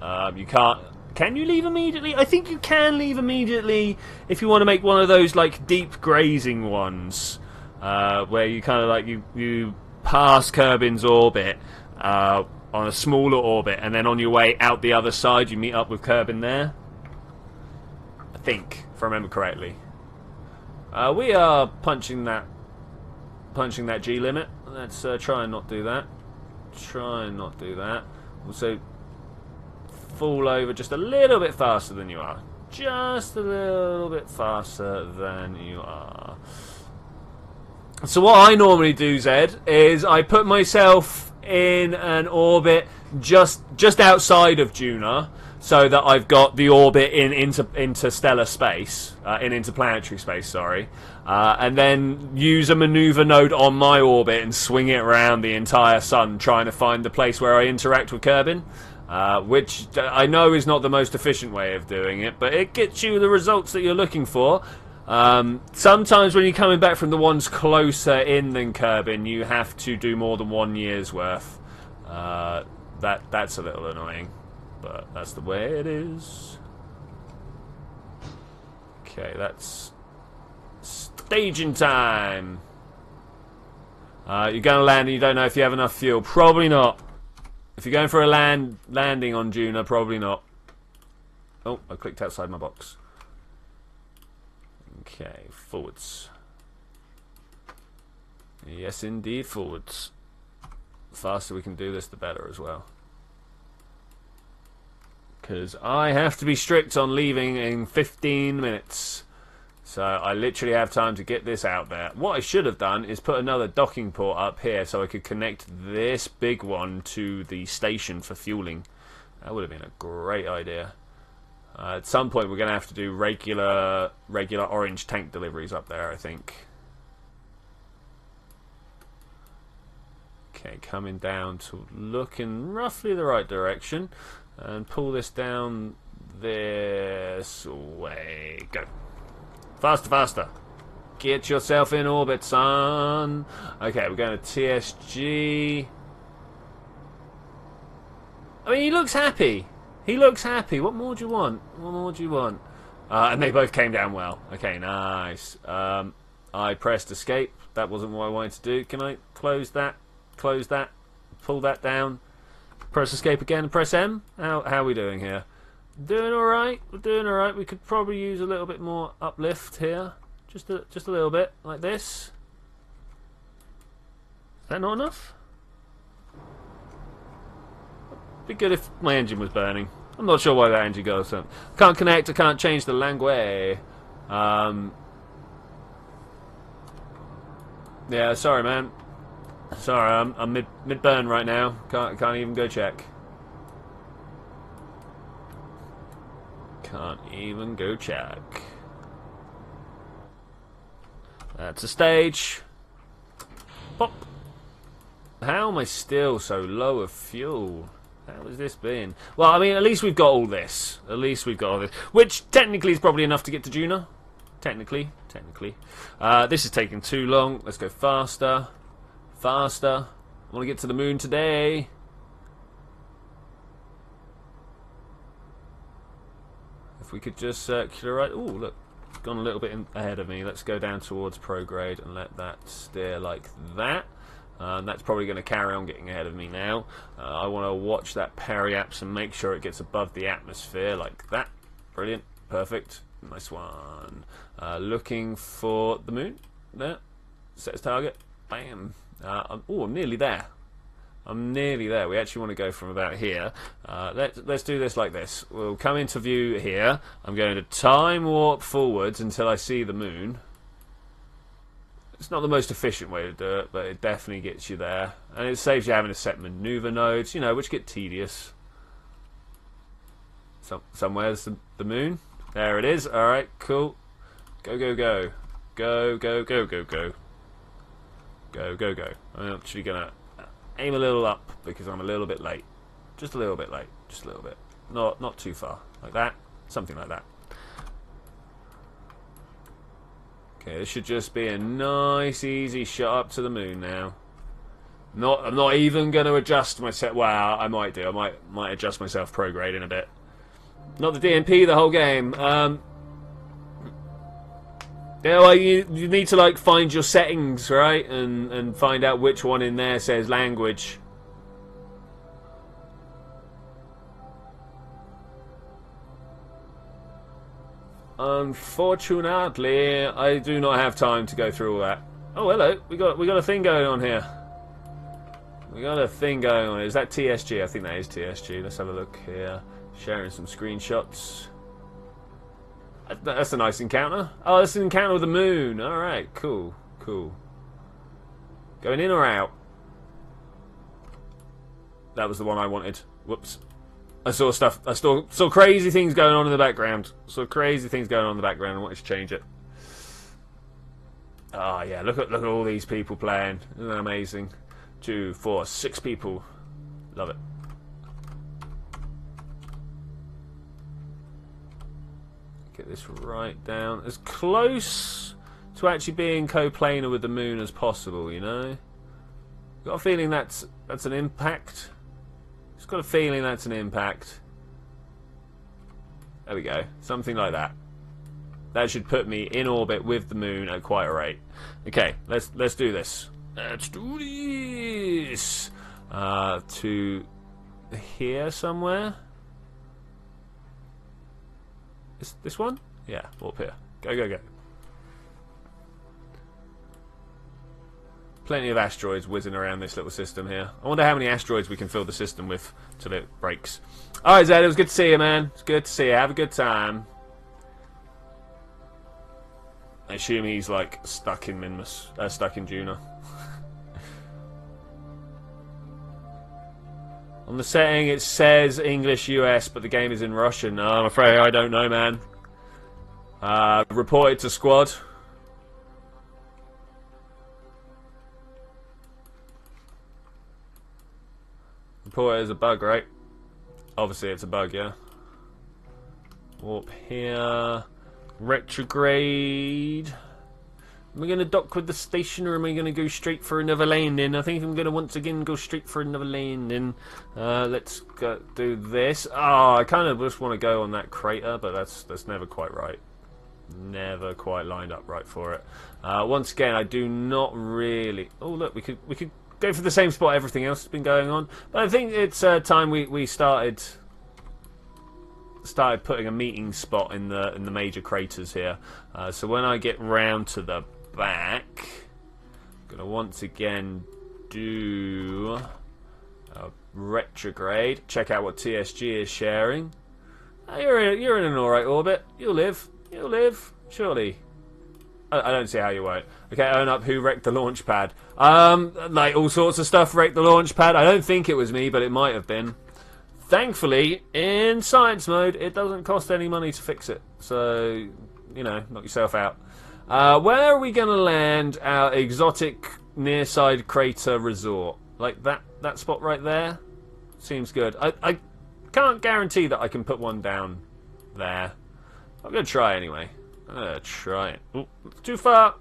You can't... Can you leave immediately? I think you can leave immediately if you want to make one of those like deep grazing ones, where you kind of like you pass Kerbin's orbit on a smaller orbit, and then on your way out the other side you meet up with Kerbin there. I think, if I remember correctly. We are punching that G limit. Let's try and not do that. Try and not do that. Also, fall over just a little bit faster than you are. Just a little bit faster than you are. So what I normally do, Zed, is I put myself in an orbit just outside of Juno, so that I've got the orbit in interstellar space, in interplanetary space, sorry, and then use a maneuver node on my orbit and swing it around the entire sun, trying to find the place where I interact with Kerbin. Which I know is not the most efficient way of doing it, but it gets you the results that you're looking for. Sometimes when you're coming back from the ones closer in than Kerbin, you have to do more than 1 year's worth. That's a little annoying, but that's the way it is. Okay, that's staging time. You're going to land and you don't know if you have enough fuel. Probably not. If you're going for a landing on Juno, probably not. Oh, I clicked outside my box. Okay, forwards. Yes, indeed, forwards. The faster we can do this, the better as well. Because I have to be strict on leaving in 15 minutes. So I literally have time to get this out there. What I should have done is put another docking port up here so I could connect this big one to the station for fueling. That would have been a great idea. At some point we're going to have to do regular orange tank deliveries up there, I think. Okay, coming down to look in roughly the right direction. And pull this down this way. Go. Faster, faster. Get yourself in orbit, son. Okay, we're going to TSG. I mean, he looks happy. He looks happy. What more do you want? What more do you want? And they both came down well. Okay, nice. I pressed escape. That wasn't what I wanted to do. Can I close that? Close that. Pull that down. Press escape again and press M. How are we doing here? Doing alright. We're doing alright. We could probably use a little bit more uplift here. Just a little bit, like this. Is that not enough? Be good if my engine was burning. I'm not sure why that engine goes. So can't connect. I can't change the language. Yeah, sorry, man. Sorry, I'm mid burn right now. Can't even go check. Can't even go check. That's a stage. Pop. How am I still so low of fuel? How has this been? Well, I mean, at least we've got all this. At least we've got all this. Which, technically, is probably enough to get to Juno. Technically. This is taking too long. Let's go faster. Faster. I want to get to the moon today. If we could just circular right... Ooh, look. It's gone a little bit ahead of me. Let's go down towards prograde and let that steer like that. That's probably going to carry on getting ahead of me now. I want to watch that periapse and make sure it gets above the atmosphere like that. Brilliant. Perfect. Nice one. Looking for the moon. There. Set as target. Bam. I'm nearly there. I'm nearly there. We actually want to go from about here. Let's do this like this. We'll come into view here. I'm going to time warp forwards until I see the moon. It's not the most efficient way to do it, but it definitely gets you there. And it saves you having to set maneuver nodes, you know, which get tedious. Somewhere's the moon. There it is. Alright, cool. Go, go, go. Go, go, go, go, go. Go, go, go. I'm actually going to aim a little up because I'm a little bit late. Just a little bit late. Just a little bit. Not too far. Like that. Something like that. Okay, this should just be a nice, easy shot up to the moon now. I'm not even going to adjust myself. Well, I might do. I might adjust myself prograde in a bit. Not the DMP the whole game. Yeah, well, you need to like find your settings, right, and find out which one in there says language. Unfortunately, I do not have time to go through all that. Oh, hello. We got a thing going on here. We got a thing going on. Is that TSG? I think that is TSG. Let's have a look here. Sharing some screenshots. That's a nice encounter. Oh, that's an encounter with the moon. Alright, cool. Cool. Going in or out? That was the one I wanted. Whoops. I saw stuff. I saw crazy things going on in the background. I wanted to change it. Oh, yeah. Look at all these people playing. Isn't that amazing? 2, 4, 6 people. Love it. Get this right down as close to actually being coplanar with the moon as possible, you know. Got a feeling that's an impact. Just got a feeling that's an impact. There we go, something like that. That should put me in orbit with the moon at quite a rate. Okay, let's do this. Let's do this. To here somewhere. This one? Yeah, up here. Go, go, go. Plenty of asteroids whizzing around this little system here. I wonder how many asteroids we can fill the system with till it breaks. Alright, Zed, it was good to see you, man. It's good to see you. Have a good time. I assume he's, like, stuck in Juno. On the setting it says English US, but the game is in Russian. No, I'm afraid I don't know, man. Reported to squad. Report it as a bug, right? Obviously it's a bug, yeah. Warp here. Retrograde. Am I going to dock with the station, or am I going to go straight for another landing? I think I'm going to once again go straight for another landing. Let's go do this. Oh, I kind of just want to go on that crater, but that's never quite right. Never quite lined up right for it. Once again, I do not really... Oh, look, we could go for the same spot everything else has been going on. But I think it's time we started putting a meeting spot in the major craters here. So when I get round to the back, I'm going to once again do a retrograde. Check out what TSG is sharing. You're in an alright orbit. You'll live. You'll live. Surely. I don't see how you won't. Okay, own up who wrecked the launch pad. Like all sorts of stuff wrecked the launch pad. I don't think it was me, but it might have been. Thankfully, in science mode, it doesn't cost any money to fix it. So, you know, knock yourself out. Where are we going to land our exotic near-side crater resort? Like that spot right there? Seems good. I can't guarantee that I can put one down there. I'm going to try anyway. I'm going to try it. Ooh, it's too far.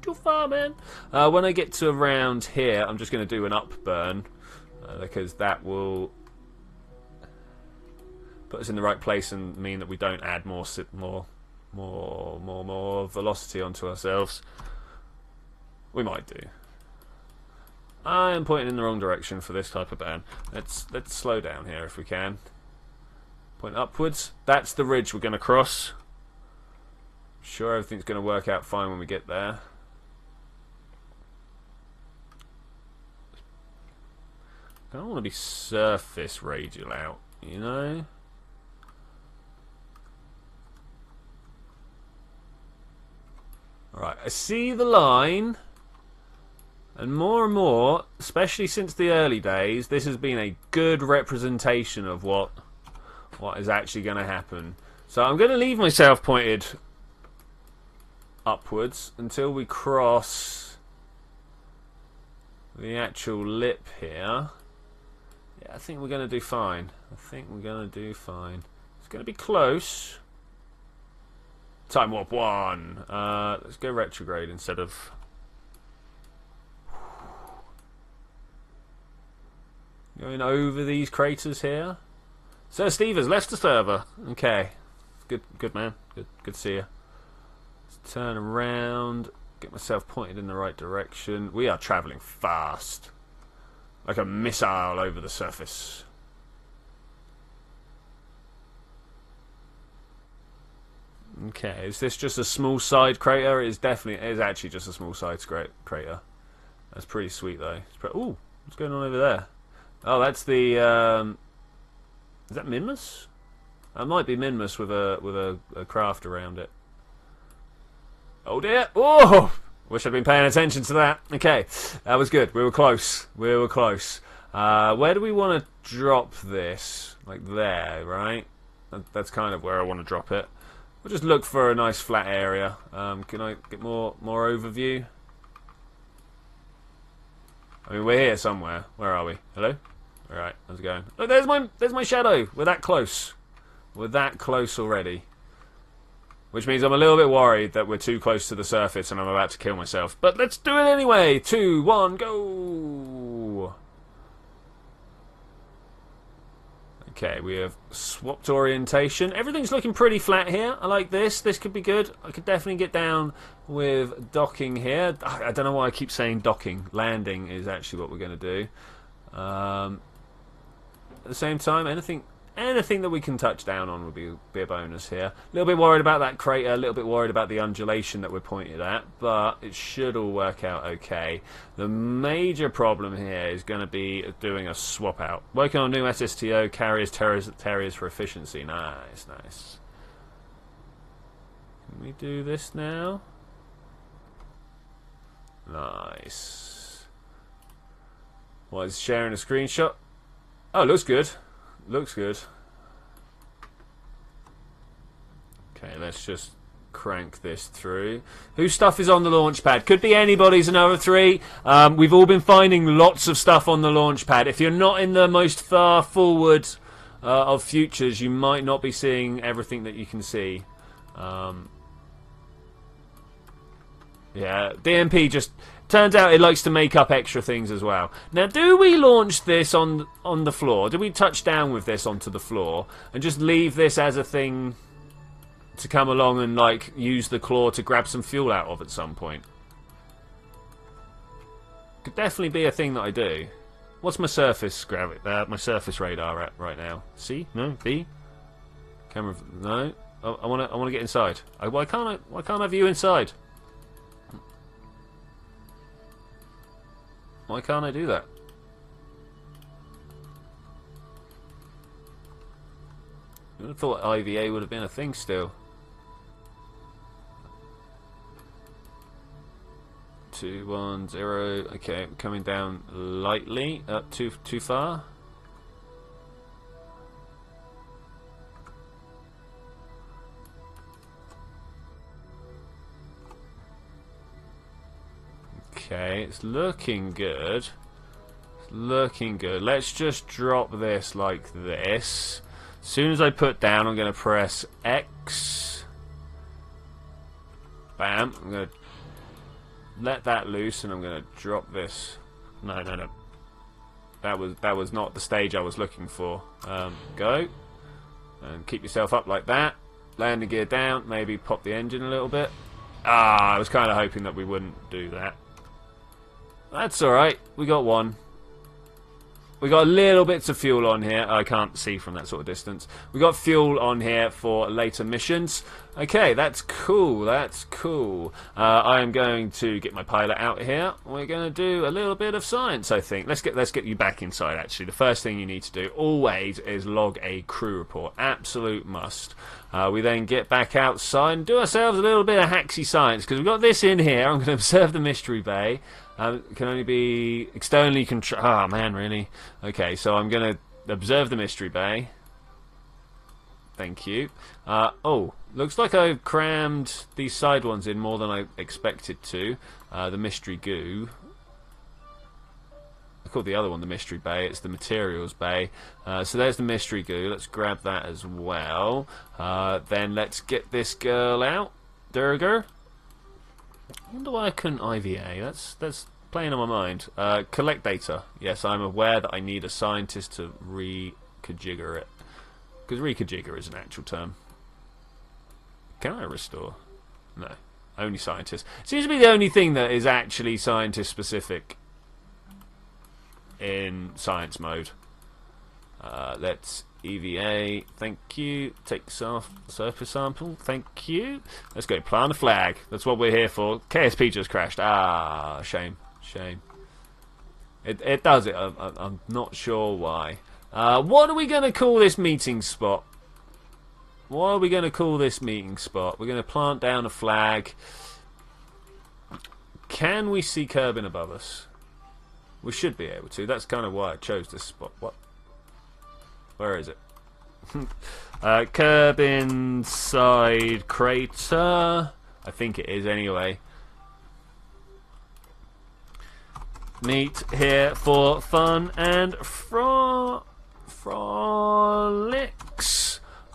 Too far, man. When I get to around here, I'm just going to do an up burn. Because that will put us in the right place and mean that we don't add more velocity onto ourselves. We might do. I am pointing in the wrong direction for this type of burn. Let's slow down here if we can. Point upwards. That's the ridge we're going to cross. Sure, everything's going to work out fine when we get there. I don't want to be surface radial out, you know? Alright, I see the line. And more, especially since the early days, this has been a good representation of what is actually going to happen. So I'm going to leave myself pointed upwards until we cross the actual lip here. Yeah, I think we're going to do fine. It's going to be close. Time warp 1. Let's go retrograde instead of... Going over these craters here. Sir Steve has left the server. Okay. Good man. Good to see you. Let's turn around. Get myself pointed in the right direction. We are travelling fast. Like a missile over the surface. Okay, is this just a small side crater? It is actually just a small side crater. That's pretty sweet though. Ooh, what's going on over there? Oh, that's the is that Minmus? That might be Minmus with a craft around it. Oh dear! Oh, wish I'd been paying attention to that. Okay, that was good. We were close. Where do we want to drop this? Like there, right? That's kind of where I want to drop it. We'll just look for a nice flat area. Can I get more overview? I mean, we're here somewhere. Where are we? Hello? All right, how's it going? Look, there's my shadow. We're that close. We're that close already. Which means I'm a little bit worried that we're too close to the surface and I'm about to kill myself. But let's do it anyway. 2, 1, go. Okay, we have swapped orientation. Everything's looking pretty flat here. I like this. This could be good. I could definitely get down with docking here. I don't know why I keep saying docking. Landing is actually what we're going to do. At the same time, anything that we can touch down on would be a bonus here. A little bit worried about that crater. A little bit worried about the undulation that we're pointed at. But it should all work out okay. The major problem here is going to be doing a swap out. Working on new SSTO, carriers, terriers for efficiency. Nice. Can we do this now? Nice. What, is sharing a screenshot? Oh, looks good. Looks good. Okay, let's just crank this through. Whose stuff is on the launch pad? Could be anybody's, another 3. We've all been finding lots of stuff on the launch pad. If you're not in the most far forward of futures, you might not be seeing everything that you can see. Yeah, DMP just... Turns out it likes to make up extra things as well. Now, do we launch this on the floor? Do we touch down with this onto the floor and just leave this as a thing to come along and like use the claw to grab some fuel out of at some point? Could definitely be a thing that I do. What's my surface my surface radar at right now? C? No? B? Camera? No. I want to get inside. Why can't I view inside? Why can't I do that? I would have thought IVA would have been a thing still. 2, 1, 0. Okay, coming down lightly. Up too far. Okay, it's looking good. It's looking good. Let's just drop this like this. As soon as I put down, I'm going to press X. Bam. I'm going to let that loose, and I'm going to drop this. No. That was not the stage I was looking for. Go. And keep yourself up like that. Landing gear down. Maybe pop the engine a little bit. I was kind of hoping that we wouldn't do that. That's alright, we got one. We got little bits of fuel on here. I can't see from that sort of distance. We got fuel on here for later missions. Okay, that's cool, that's cool. I am going to get my pilot out here. We're going to do a little bit of science, I think. Let's get you back inside, actually. The first thing you need to do, always, is log a crew report. Absolute must. We then get back outside and do ourselves a little bit of haxy science, because we've got this in here. I'm going to observe the mystery bay. It can only be externally controlled. Ah, man, really? Okay, so I'm going to observe the mystery bay. Thank you. Oh, looks like I've crammed these side ones in more than I expected to. The mystery goo. I called the other one the mystery bay. It's the materials bay. So there's the mystery goo. Let's grab that as well. Then let's get this girl out. Durger. I wonder why I couldn't IVA. That's playing on my mind. Collect data. Yes, I'm aware that I need a scientist to reconfigure it. Because reconfigure is an actual term. Can I restore? No. Only scientist. Seems to be the only thing that is actually scientist specific in science mode. Let's EVA, thank you. Take surface sample, thank you. Let's go plant a flag. That's what we're here for. KSP just crashed. Ah, shame. It does it. I'm not sure why. What are we going to call this meeting spot? What are we going to call this meeting spot? We're going to plant down a flag. Can we see Kerbal above us? We should be able to. That's kind of why I chose this spot. What? Where is it? Kerbal side crater. I think it is anyway. Meet here for fun and frolics.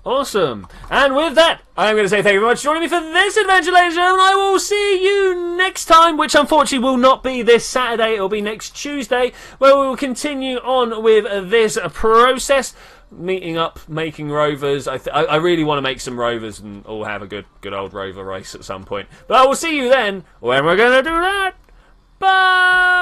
Awesome. And with that, I'm going to say thank you very much for joining me for this adventure, ladies and gentlemen. I will see you next time, which unfortunately will not be this Saturday. It will be next Tuesday, where we will continue on with this process. Meeting up, making rovers. I really want to make some rovers and all have a good old rover race at some point. But I will see you then when we're going to do that. Bye!